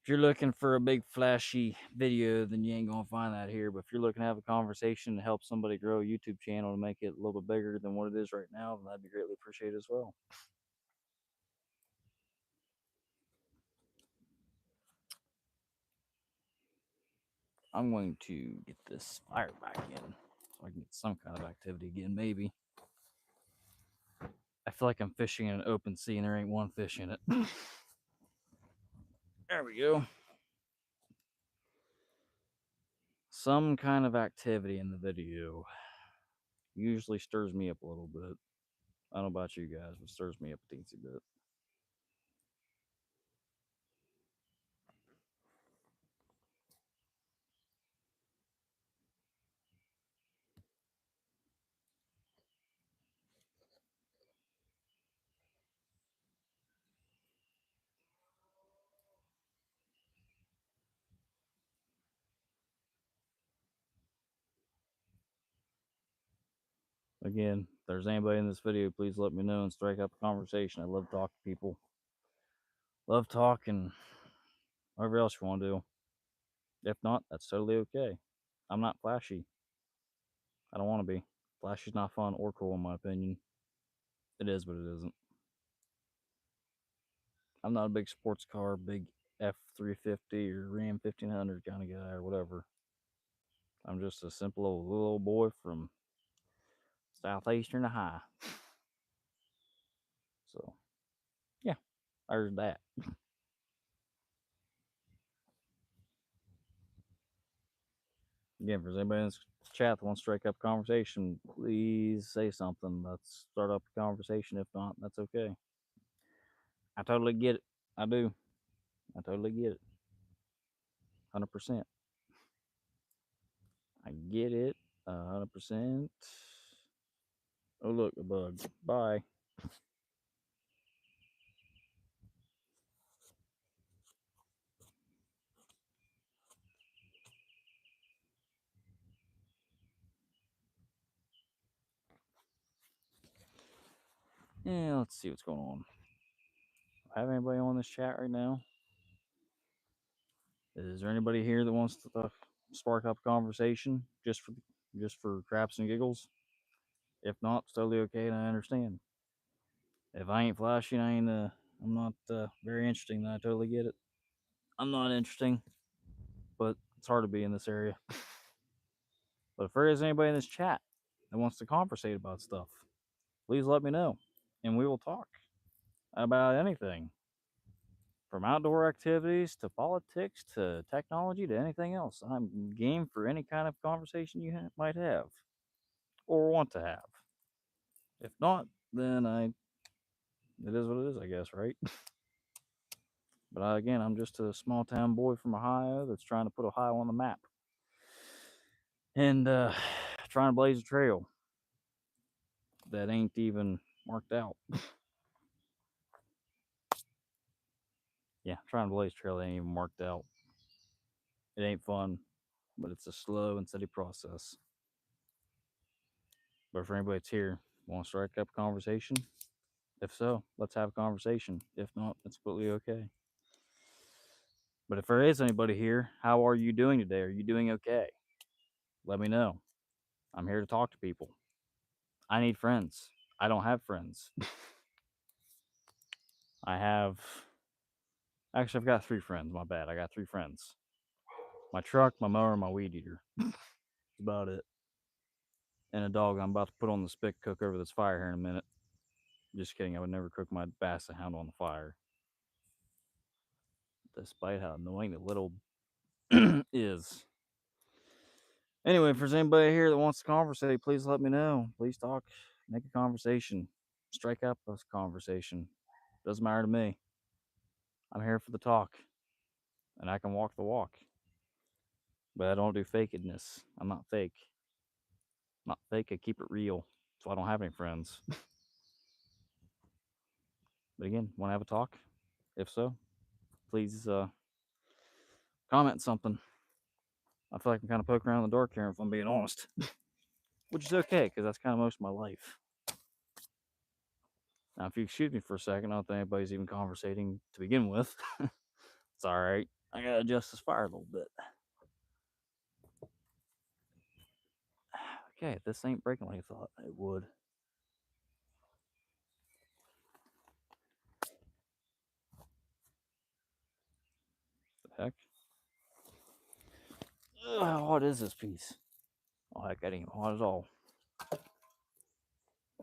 looking for a big flashy video, then you ain't gonna find that here. But if you're looking to have a conversation to help somebody grow a YouTube channel to make it a little bit bigger than what it is right now, then that'd be greatly appreciated as well. I'm going to get this fire back in so I can get some kind of activity again, maybe. I feel like I'm fishing in an open sea and there ain't one fish in it. There we go. Some kind of activity in the video usually stirs me up a little bit. I don't know about you guys, but it stirs me up a teensy bit. Again, if there's anybody in this video, please let me know and strike up a conversation. I love talking to people. Love talking. Whatever else you want to do. If not, that's totally okay. I'm not flashy. I don't want to be. Flashy's not fun or cool in my opinion. It is, but it isn't. I'm not a big sports car, big F350 or Ram 1500 kind of guy or whatever. I'm just a simple little boy from Southeastern Ohio. So, yeah, there's that. Again, if there's anybody in this chat that wants to strike up a conversation, please say something. Let's start up a conversation. If not, that's okay. I totally get it. I do. I totally get it. 100%. I get it. 100%. Oh, look, a bug. Bye. Yeah, let's see what's going on. Have anybody on this chat right now? Is there anybody here that wants to spark up a conversation just for craps and giggles? If not, it's totally okay, and I understand. If I ain't flashy, I'm not very interesting. Then I totally get it. I'm not interesting, but it's hard to be in this area. But if there is anybody in this chat that wants to conversate about stuff, please let me know, and we will talk about anything from outdoor activities to politics to technology to anything else. I'm game for any kind of conversation you might have or want to have. If not, then it is what it is, I guess, right? But again, I'm just a small town boy from Ohio that's trying to put Ohio on the map and trying to blaze a trail that ain't even marked out. Yeah, trying to blaze a trail that ain't even marked out. It ain't fun. but it's a slow and steady process. But for anybody that's here, want to strike up a conversation? If so, let's have a conversation. If not, it's completely okay. But if there is anybody here, how are you doing today? Are you doing okay? Let me know. I'm here to talk to people. I need friends. I don't have friends. Actually, I've got 3 friends. My bad. I got 3 friends. My truck, my mower, and my weed eater. That's about it. And a dog I'm about to put on the spit cook over this fire here in a minute. Just kidding. I would never cook my basset hound on the fire. Despite how annoying the little is. Anyway, if there's anybody here that wants to conversate, please let me know. Please talk. Make a conversation. Strike up a conversation. Doesn't matter to me. I'm here for the talk. And I can walk the walk. But I don't do fakedness. I'm not fake. I'm not fake. I keep it real. So I don't have any friends. But again, want to have a talk? If so, please comment something. I feel like I'm kind of poking around the dark here if I'm being honest. Which is okay, because that's kind of most of my life. Now, if you excuse me for a second, I don't think anybody's even conversating to begin with. It's alright. I gotta adjust this fire a little bit. Okay, this ain't breaking like I thought it would. The heck? Ugh, what is this piece? Oh, heck, that ain't hot at all.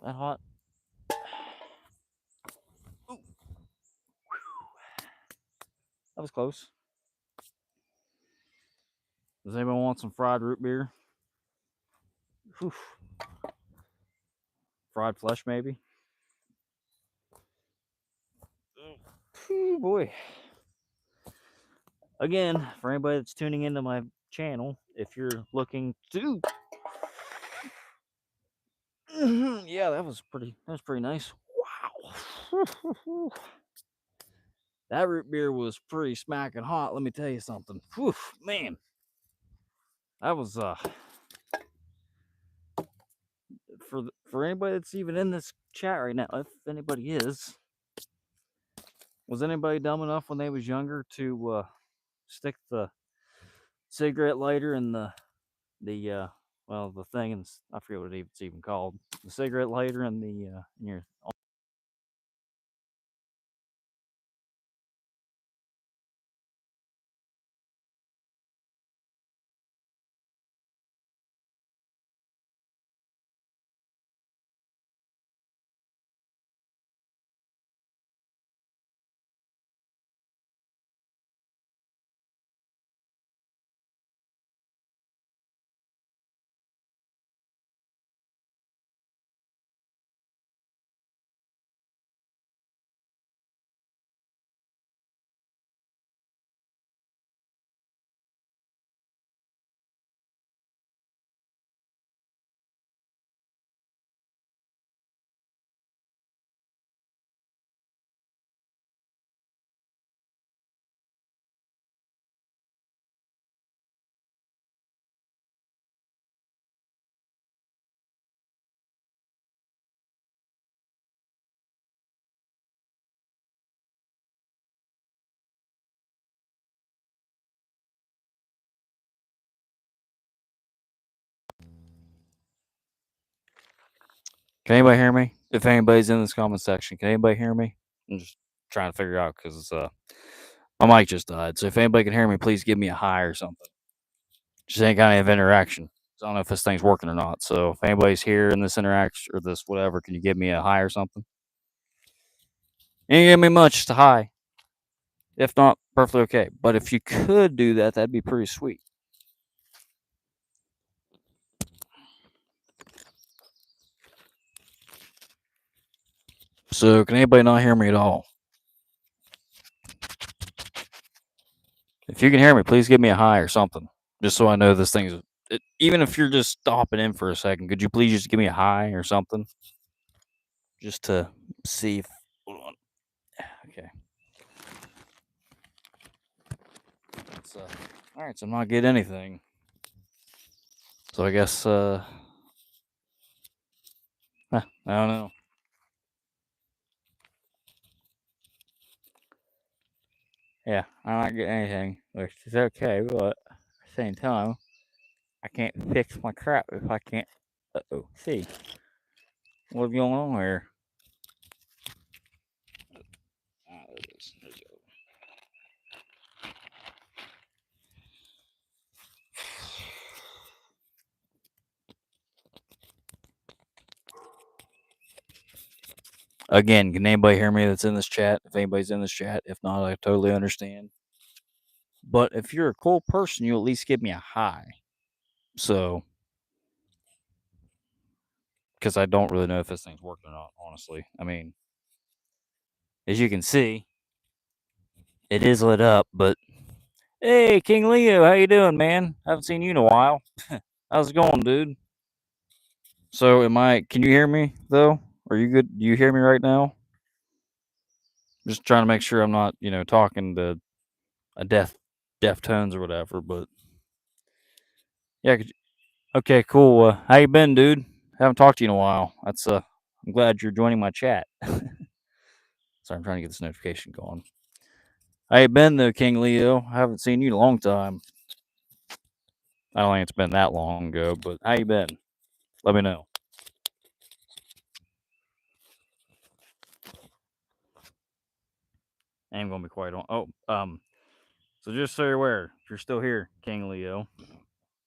That hot? Ooh. That was close. Does anybody want some fried root beer? Whew. Fried flesh, maybe? Ooh, boy. Again, for anybody that's tuning into my channel, if you're looking to... yeah, that was pretty nice. Wow. That root beer was pretty smacking hot, let me tell you something. Whew, man. That was for anybody that's even in this chat right now, if anybody is, was anybody dumb enough when they was younger to stick the cigarette lighter in the thing, and I forget what it's even called, the cigarette lighter in the in your... Can anybody hear me? If anybody's in this comment section, can anybody hear me? I'm just trying to figure out because my mic just died. So if anybody can hear me, please give me a hi or something. Just any kind of interaction. I don't know if this thing's working or not. So if anybody's here in this interaction or this whatever, can you give me a hi or something? You ain't give me much, just a hi. If not, perfectly okay. But if you could do that, that'd be pretty sweet. So can anybody not hear me at all? If you can hear me, please give me a hi or something, just so I know this thing's... even if you're just stopping in for a second, could you please just give me a hi or something? Just to see if... hold on. Okay. Alright, so I'm not getting anything. So I guess I don't know. Yeah, I'm not getting anything, which is okay, but at the same time, I can't fix my crap if I can't. See what's going on here. There it is. There you go. Again, can anybody hear me that's in this chat? If anybody's in this chat, if not, I totally understand. But if you're a cool person, you at least give me a hi. So, because I don't really know if this thing's working or not, honestly. I mean, as you can see, it is lit up. But hey, King Leo, how you doing, man? Haven't seen you in a while. How's it going, dude? So, Can you hear me though? Are you good? Do you hear me right now? Just trying to make sure I'm not, talking to a deaf tones or whatever. But yeah, okay, cool. How you been, dude? Haven't talked to you in a while. I'm glad you're joining my chat. Sorry, I'm trying to get this notification going. How you been, though, King Leo? I haven't seen you in a long time. I don't think it's been that long ago, but how you been? Let me know. I'm gonna be quiet on. So just so you're aware, if you're still here, King Leo,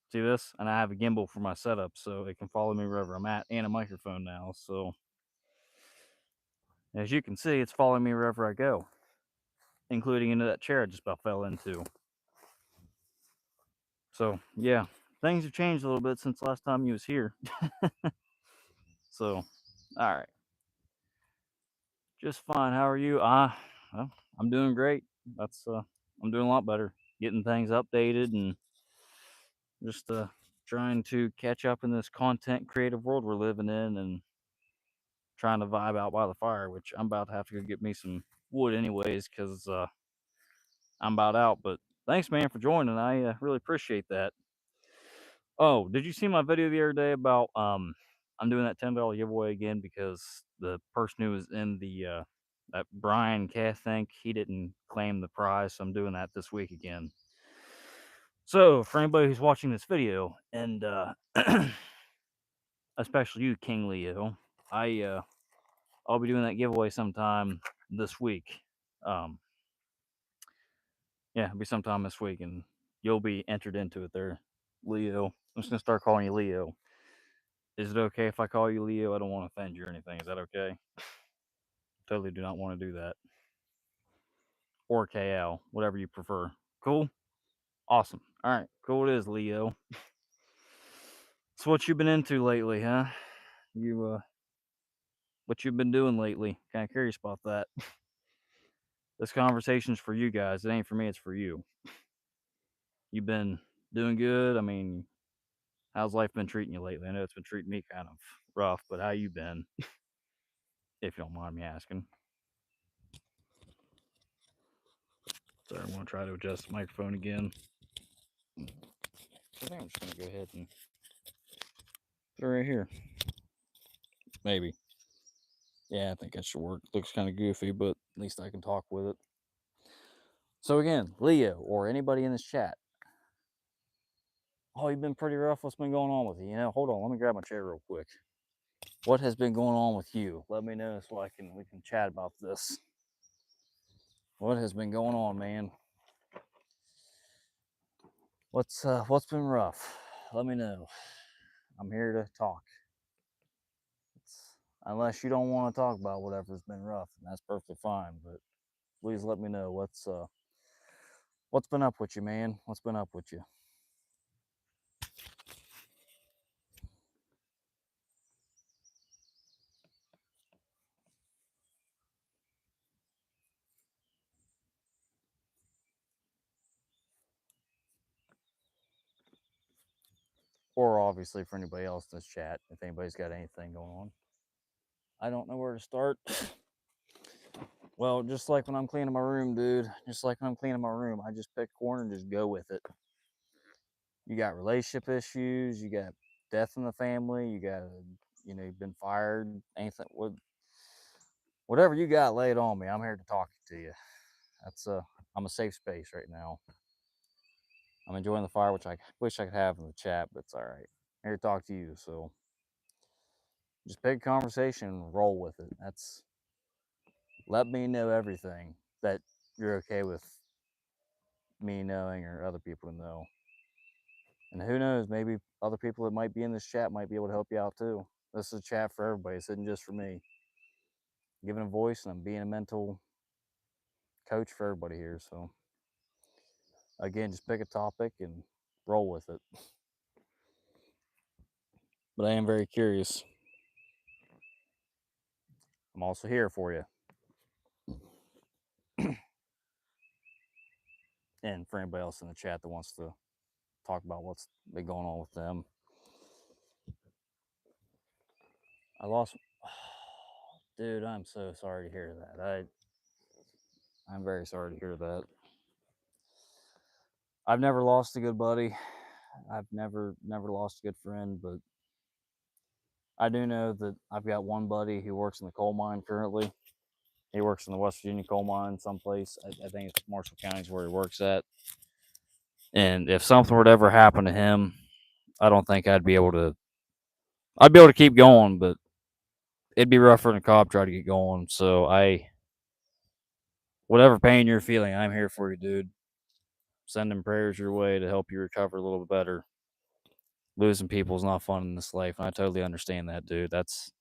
see this? And I have a gimbal for my setup, so it can follow me wherever I'm at, and a microphone now. So as you can see, it's following me wherever I go, including into that chair I just about fell into. So yeah, things have changed a little bit since last time you was here. So, all right, just fine. How are you? Well, I'm doing great. I'm doing a lot better. Getting things updated and just trying to catch up in this content creative world we're living in and trying to vibe out by the fire. Which I'm about to have to go get me some wood anyways because I'm about out. But thanks, man, for joining. I really appreciate that. Oh, did you see my video the other day about I'm doing that $10 giveaway again because the person who was in the that Brian Cath think he didn't claim the prize, so I'm doing that this week again. So for anybody who's watching this video, and especially you, King Leo, I'll be doing that giveaway sometime this week. Yeah, it'll be sometime this week, and you'll be entered into it there, Leo. I'm just gonna start calling you Leo. Is it okay if I call you Leo? I don't want to offend you or anything. Is that okay? Totally do not want to do that. Or KL, whatever you prefer. Cool? Awesome. All right, cool it is, Leo. So what you been into lately, huh? What you've been doing lately? Kind of curious about that. This conversation's for you guys. It ain't for me, it's for you. You been doing good? I mean, how's life been treating you lately? I know it's been treating me kind of rough, but how you been? If you don't mind me asking. Sorry, I'm gonna try to adjust the microphone again. I think I'm just gonna go ahead and put it right here. Maybe. Yeah, I think that should work. Looks kind of goofy, but at least I can talk with it. So again, Leo or anybody in this chat. Oh, you've been pretty rough. What's been going on with you? Hold on. Let me grab my chair real quick. What has been going on with you? Let me know so we can chat about this. What has been going on, man? What's been rough? Let me know. I'm here to talk. Unless you don't want to talk about whatever's been rough, and that's perfectly fine. But please let me know what's been up with you, man. What's been up with you? Or obviously for anybody else in this chat, if anybody's got anything going on. I don't know where to start. Well, just like when I'm cleaning my room, dude. Just like when I'm cleaning my room, I just pick a corner and just go with it. You got relationship issues, you got death in the family, you got, you've been fired, anything, whatever you got, lay it on me. I'm here to talk to you. I'm a safe space right now. I'm enjoying the fire, which I wish I could have in the chat, but it's all right. I'm here to talk to you. So just pick a conversation and roll with it. Let me know everything that you're okay with me knowing or other people to know. And who knows, maybe other people that might be in this chat might be able to help you out too. This is a chat for everybody. This isn't just for me. I'm giving a voice and I'm being a mental coach for everybody here. So again, just pick a topic and roll with it. But I am very curious. I'm also here for you. And for anybody else in the chat that wants to talk about what's been going on with them. I lost. Dude, I'm so sorry to hear that. I'm very sorry to hear that. I've never lost a good buddy. I've never lost a good friend, but I do know that I've got one buddy who works in the coal mine currently. He works in the West Virginia coal mine someplace. I think it's Marshall County is where he works at. And if something were to ever happen to him, I don't think I'd be able to keep going, but it'd be rougher than a cop try to get going. So whatever pain you're feeling, I'm here for you, dude. Sending prayers your way to help you recover a little bit better. Losing people is not fun in this life, and I totally understand that, dude. That's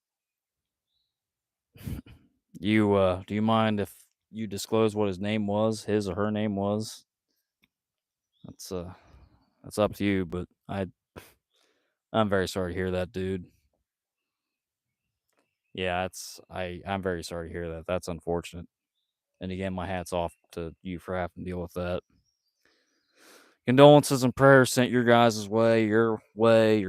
you. Do you mind if you disclose what his name was, his or her name was? That's up to you, but I'm very sorry to hear that, dude. Yeah, I'm very sorry to hear that. That's unfortunate. And again, my hat's off to you for having to deal with that. Condolences and prayers sent your guys' way, your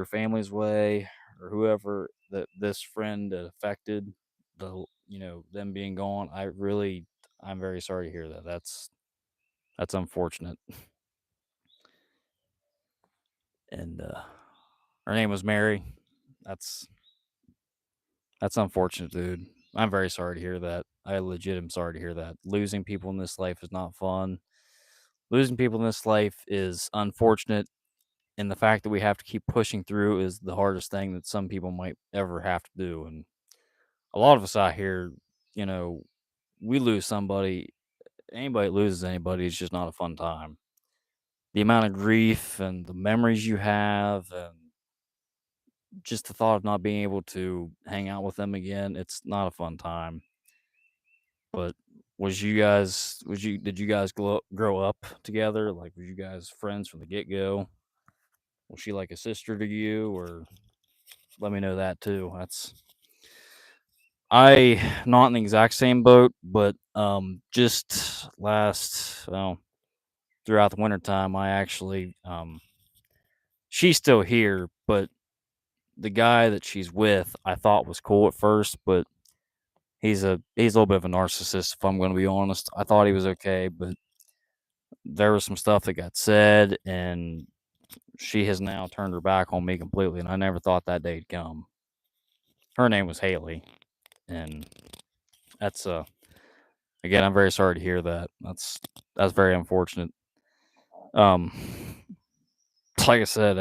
family's way, or whoever that this friend affected. Them being gone. I'm very sorry to hear that. That's unfortunate. And her name was Mary. That's unfortunate, dude. I'm very sorry to hear that. I legit am sorry to hear that. Losing people in this life is not fun. Losing people in this life is unfortunate, and the fact that we have to keep pushing through is the hardest thing that some people might ever have to do. And a lot of us out here, you know, we lose somebody. Anybody that loses anybody is just not a fun time. The amount of grief and the memories you have, and just the thought of not being able to hang out with them again, it's not a fun time. But did you guys grow up together? Like, were you guys friends from the get go? Was she like a sister to you, or let me know that too? I not in the exact same boat, but just throughout the wintertime, I actually she's still here, but the guy that she's with, I thought was cool at first, but he's a little bit of a narcissist. If I'm going to be honest, I thought he was okay, but there was some stuff that got said, and she has now turned her back on me completely, and I never thought that day'd come. Her name was Haley, and that's again, I'm very sorry to hear that. That's very unfortunate. Um, like I said,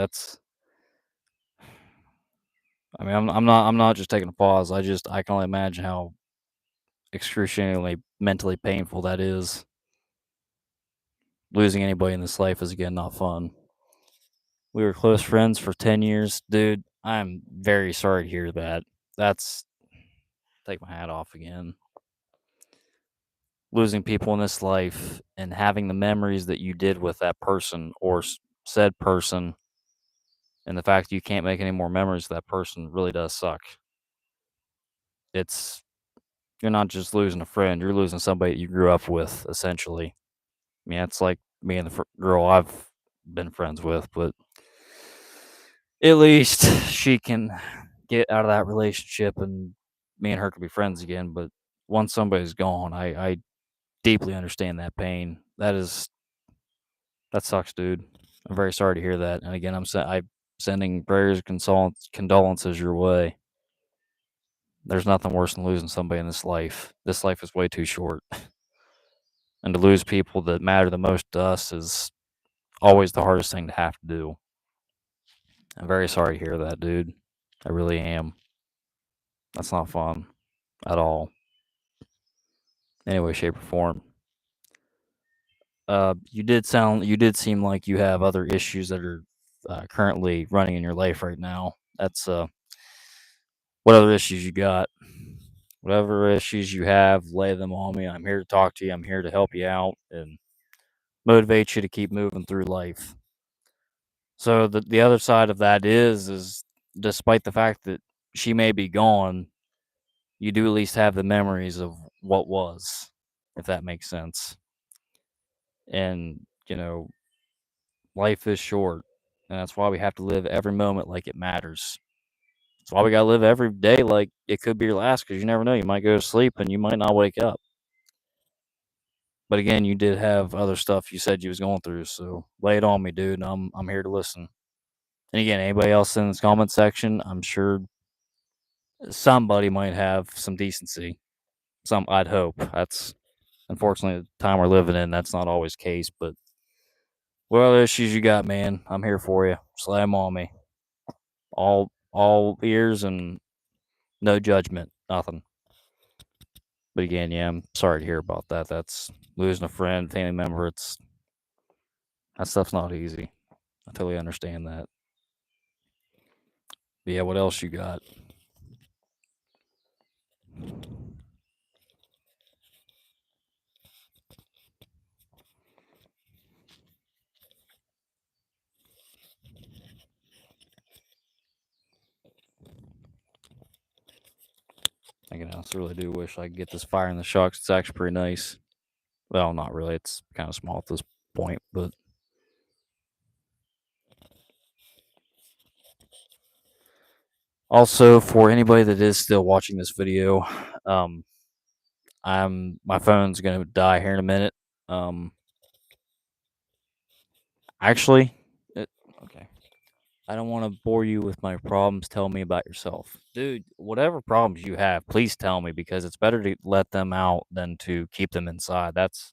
I mean, I'm not just taking a pause. I can only imagine how excruciatingly mentally painful that is. Losing anybody in this life is again not fun. We were close friends for 10 years, dude. I'm very sorry to hear that. That's take my hat off again. Losing people in this life and having the memories that you did with that person or said person, and the fact that you can't make any more memories of that person really does suck. It's You're not just losing a friend, you're losing somebody that you grew up with, essentially. I mean, it's like me and the girl I've been friends with, but at least she can get out of that relationship and me and her can be friends again. But once somebody's gone, I deeply understand that pain. That sucks, dude. I'm very sorry to hear that. And again, I'm sending prayers and condolences your way. There's nothing worse than losing somebody in this life. This life is way too short. And to lose people that matter the most to us is always the hardest thing to have to do. I'm very sorry to hear that, dude. I really am. That's not fun at all. Any way, shape, or form. You did seem like you have other issues that are currently running in your life right now. That's what other issues you got? Whatever issues you have, lay them on me. I'm here to talk to you. I'm here to help you out and motivate you to keep moving through life. So the other side of that is despite the fact that she may be gone, you do at least have the memories of what was, if that makes sense. And life is short, and that's why we have to live every moment like it matters. That's why we gotta live every day like it could be your last, because you never know. You might go to sleep and you might not wake up. But again, you did have other stuff you said you was going through, so lay it on me, dude. I'm here to listen. And again, anybody else in this comment section, I'm sure somebody might have some decency. Some, I'd hope. That's unfortunately the time we're living in. That's not always the case, but what other issues you got, man? I'm here for you. Slam on me. All ears and no judgment. Nothing. But again, yeah, I'm sorry to hear about that. That's losing a friend, family member. That stuff's not easy. I totally understand that. But yeah, what else you got? I also really do wish I could get this fire in the shocks. It's actually pretty nice. Well, not really. It's kind of small at this point, but also for anybody that is still watching this video, um, my phone's gonna die here in a minute. Um, actually, okay. I don't want to bore you with my problems. Tell me about yourself, dude. Whatever problems you have, please tell me, because it's better to let them out than to keep them inside. That's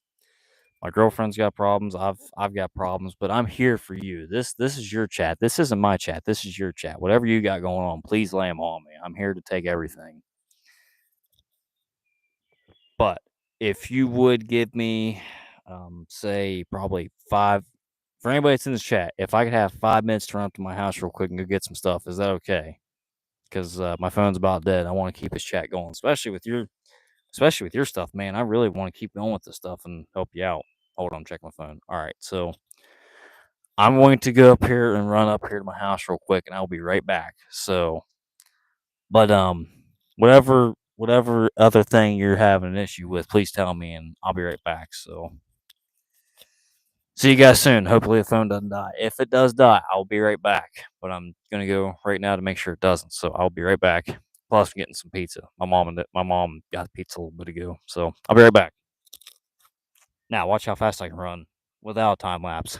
My girlfriend's got problems. I've got problems, but I'm here for you. This is your chat. This isn't my chat. This is your chat. Whatever you got going on, please lay 'em on me. I'm here to take everything. But if you would give me, say, probably five, for anybody that's in this chat, if I could have 5 minutes to run up to my house real quick and go get some stuff, is that okay? Because my phone's about dead. I want to keep this chat going, especially with your stuff, man. I really want to keep going with this stuff and help you out. Hold on, check my phone. All right, so I'm going to go up here and run up here to my house real quick, and I'll be right back. So, but whatever other thing you're having an issue with, please tell me, and I'll be right back. So, see you guys soon. Hopefully, the phone doesn't die. If it does die, I'll be right back. But I'm gonna go right now to make sure it doesn't. So I'll be right back. Plus, I'm getting some pizza. My mom got pizza a little bit ago. So I'll be right back. Now, watch how fast I can run without time lapse.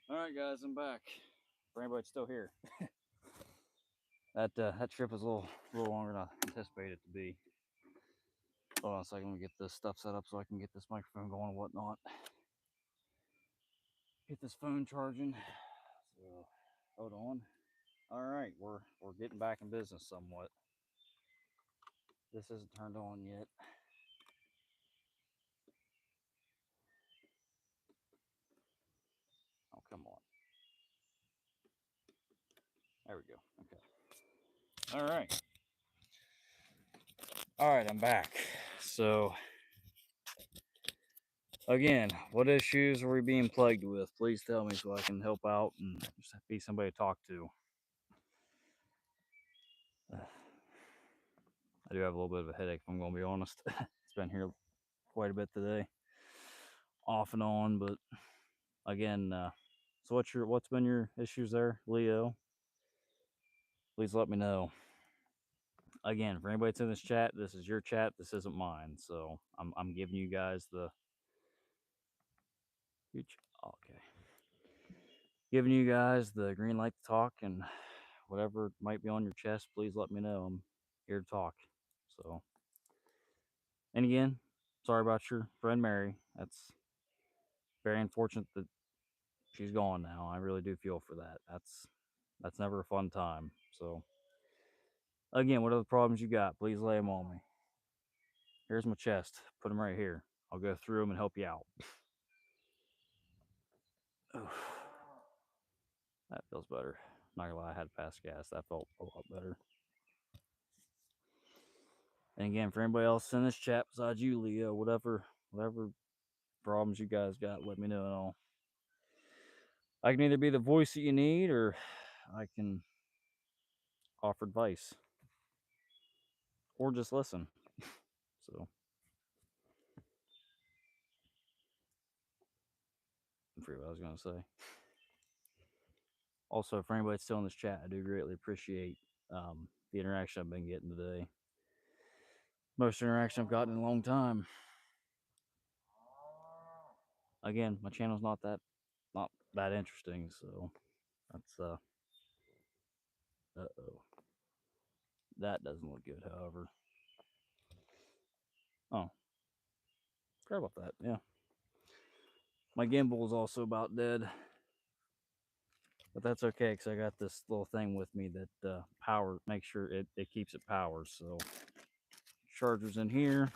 All right, guys, I'm back. For anybody still here, that trip was a little longer than I anticipated it to be. Hold on a second, let me get this stuff set up so I can get this microphone going and whatnot. Get this phone charging. So, hold on. All right, we're getting back in business somewhat. This isn't turned on yet. Oh, come on. There we go. Okay. All right. All right, I'm back. So, again, what issues are we being plagued with? Please tell me so I can help out and just be somebody to talk to. I do have a little bit of a headache, if I'm going to be honest. It's been here quite a bit today, off and on. But again, so what's been your issues there, Leo? Please let me know. Again, for anybody that's in this chat, this is your chat. This isn't mine. So I'm giving you guys the okay, giving you guys the green light to talk, and whatever might be on your chest, please let me know. I'm here to talk. So, and again, sorry about your friend Mary. That's very unfortunate that she's gone now. I really do feel for that. That's never a fun time. So, again, what other problems you got? Please lay them on me. Here's my chest. Put them right here. I'll go through them and help you out. That feels better. Not gonna lie, I had to pass gas. That felt a lot better. And again, for anybody else in this chat besides you, Leo, whatever problems you guys got, let me know, and I can either be the voice that you need, or I can offer advice, or just listen. So, I forget what I was gonna say. Also, for anybody still in this chat, I do greatly appreciate the interaction I've been getting today. Most interaction I've gotten in a long time. Again, my channel's not that interesting, so that's uh-oh. That doesn't look good, however. Oh, forgot about that. Yeah. My gimbal is also about dead. But that's okay, because I got this little thing with me that make sure it keeps it powered. So, charger's in here.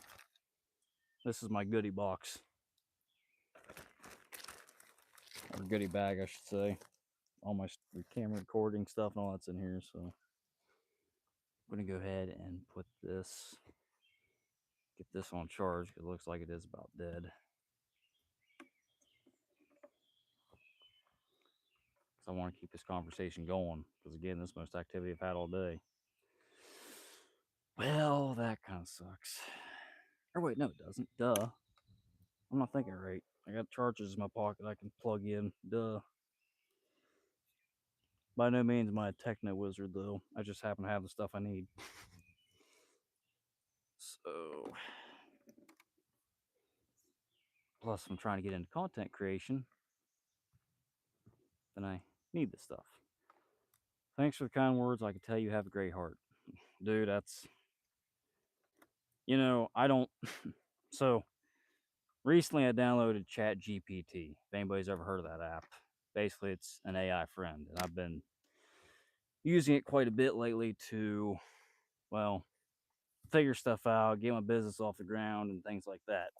This is my goodie box. Or goodie bag, I should say. All my camera recording stuff and all that's in here. So, I'm going to go ahead and get this on charge, because it looks like it is about dead. I want to keep this conversation going, because again, this is the most activity I've had all day. Well, that kind of sucks. Or wait, no, it doesn't. Duh. I'm not thinking right. I got chargers in my pocket I can plug in. Duh. By no means am I a techno wizard, though. I just happen to have the stuff I need. So, plus, if I'm trying to get into content creation, then I need this stuff. Thanks for the kind words. I can tell you have a great heart. Dude, that's... I don't... So, recently I downloaded ChatGPT. If anybody's ever heard of that app. Basically, it's an AI friend. And I've been using it quite a bit lately to, well, figure stuff out, get my business off the ground, and things like that.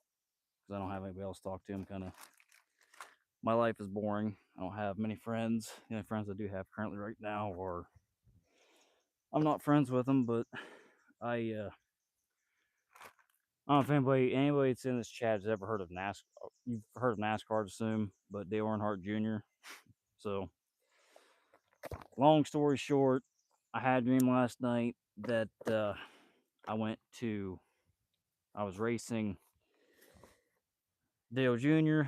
Because I don't have anybody else to talk to. My life is boring. I don't have many friends. The only friends I do have currently right now are, I'm not friends with them, but I don't know if anybody that's in this chat has ever heard of NASCAR. You've heard of NASCAR, I assume, but Dale Earnhardt Jr. So, long story short, I had a dream last night that I was racing Dale Jr.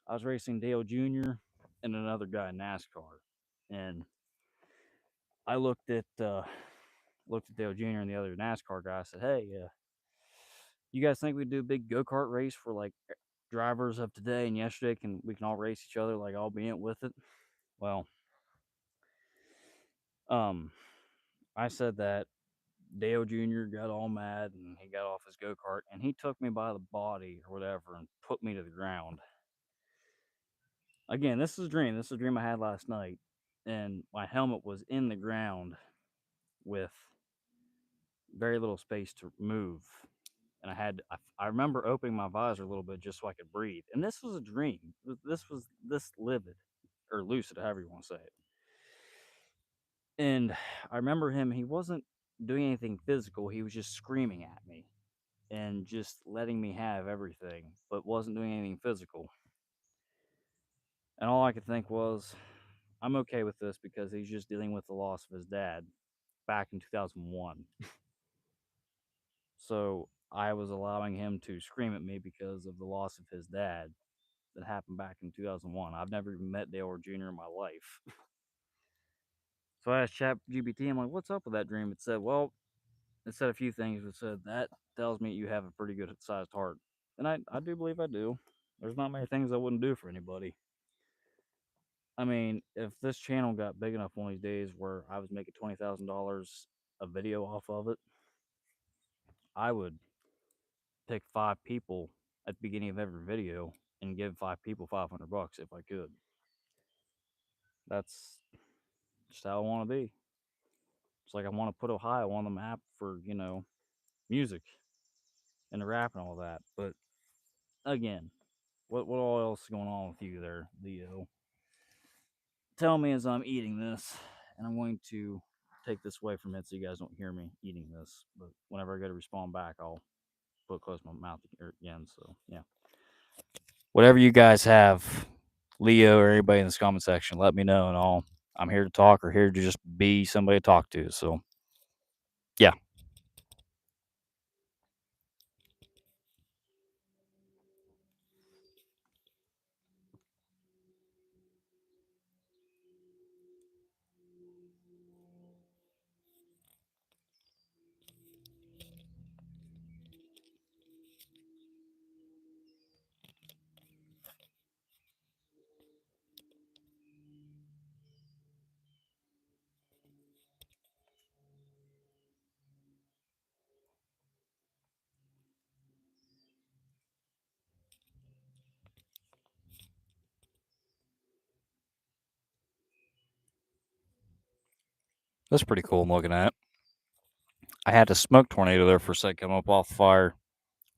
I was racing Dale Jr. and another guy in NASCAR, and I looked at Dale Jr. and the other NASCAR guy. I said, "Hey, you guys think we'd do a big go-kart race for like drivers of today and yesterday we can all race each other like albeit with it. Well, I said that Dale Jr. got all mad and he got off his go kart and he took me by the body or whatever and put me to the ground. Again, this is a dream. This is a dream I had last night, and my helmet was in the ground with very little space to move. And I remember opening my visor a little bit just so I could breathe. And this was a dream. This was this livid or lucid, however you want to say it. And I remember him, he wasn't doing anything physical. He was just screaming at me and just letting me have everything, but wasn't doing anything physical. And all I could think was, I'm okay with this because he's just dealing with the loss of his dad back in 2001. So I was allowing him to scream at me because of the loss of his dad that happened back in 2001. I've never even met Dale Jr. in my life. So I asked ChatGPT, I'm like, what's up with that dream? It said, well, it said a few things. It said, that tells me you have a pretty good sized heart. And I do believe I do. There's not many things I wouldn't do for anybody. I mean, if this channel got big enough one of these days where I was making $20,000 a video off of it, I would pick 5 people at the beginning of every video and give 5 people $500 if I could. That's just how I want to be. It's like I want to put Ohio on the map for, music and the rap and all that. But again, what all else is going on with you there, Leo? Tell me as I'm eating this, and I'm going to take this away from it so you guys don't hear me eating this. But whenever I go to respond back, I'll put it close to my mouth again. So yeah, whatever you guys have, Leo or anybody in this comment section, let me know, and I'm here to talk or here to just be somebody to talk to. So yeah. That's pretty cool. I'm looking at. I had a smoke tornado there for a second come up off the fire.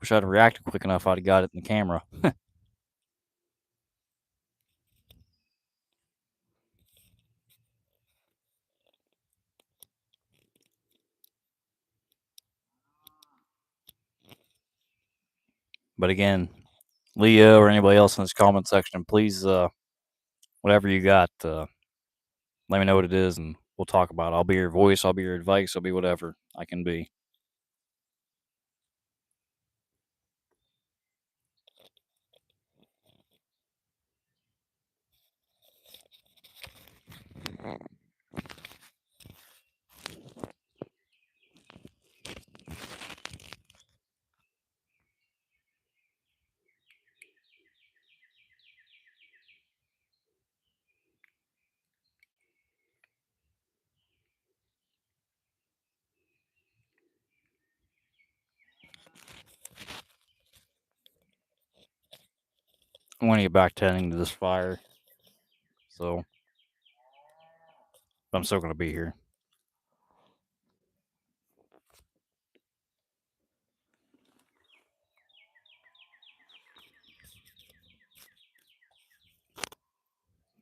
Wish I'd reacted quick enough. I'd have got it in the camera. But again, Leo or anybody else in this comment section, please, whatever you got, let me know what it is, and we'll talk about it. I'll be your voice. I'll be your advice. I'll be whatever I can be. I'm going to get back tending to this fire, so I'm still going to be here.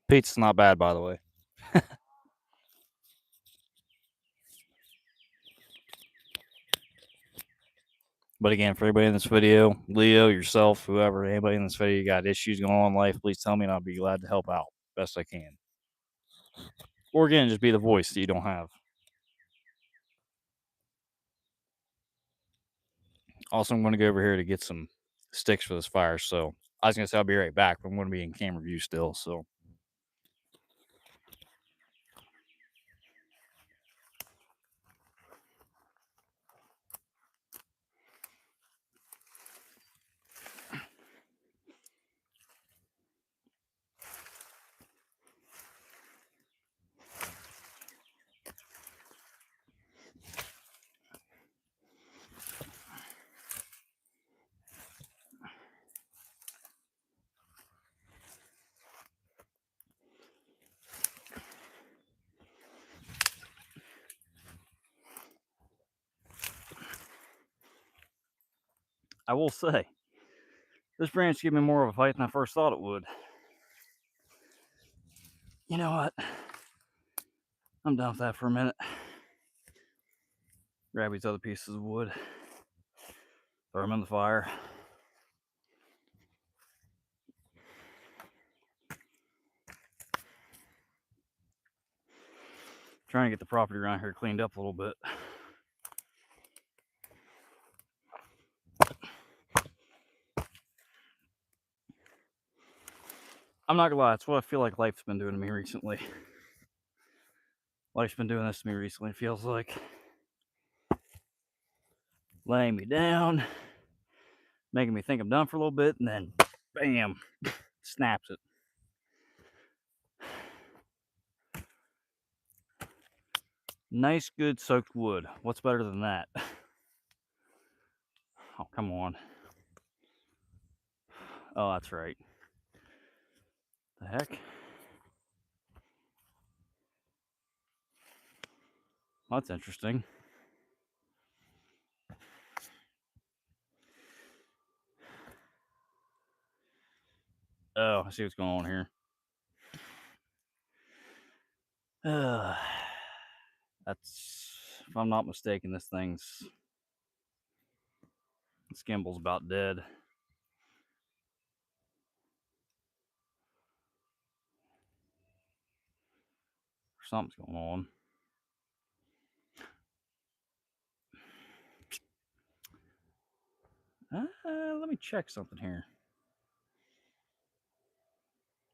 Pizza's not bad, by the way. But again, for everybody in this video, Leo, yourself, whoever, anybody in this video, you got issues going on in life, please tell me and I'll be glad to help out best I can. Or again, just be the voice that you don't have. Also, I'm going to go over here to get some sticks for this fire. So I was going to say I'll be right back, but I'm going to be in camera view still. So I will say, this branch gave me more of a fight than I first thought it would. You know what? I'm done with that for a minute. Grab these other pieces of wood, throw them in the fire. Trying to get the property around here cleaned up a little bit. I'm not gonna lie, it's what I feel like life's been doing to me recently. Life's been doing this to me recently, it feels like. Laying me down, making me think I'm done for a little bit, and then bam, snaps it. Nice, good soaked wood. What's better than that? Oh, come on. Oh, that's right. The heck? Well, that's interesting. Oh, I see what's going on here. That's, if I'm not mistaken, this gimbal's about dead. Something's going on. Let me check something here.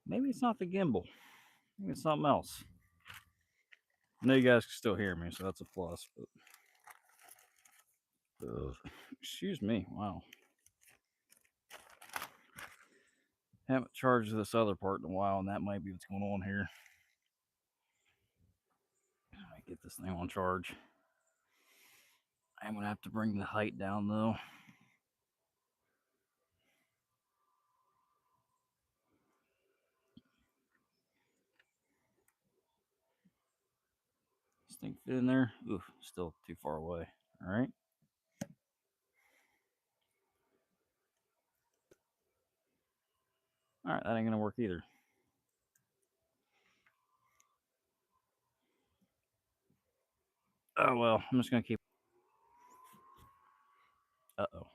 Maybe it's not the gimbal. Maybe it's something else. I know you guys can still hear me, so that's a plus. But excuse me. Wow. Haven't charged this other part in a while, and that might be what's going on here. Let me get this thing on charge. I'm gonna have to bring the height down though. This thing fit in there? Oof, still too far away. All right. All right, that ain't gonna work either. Oh well, I'm just gonna keep. Uh-oh.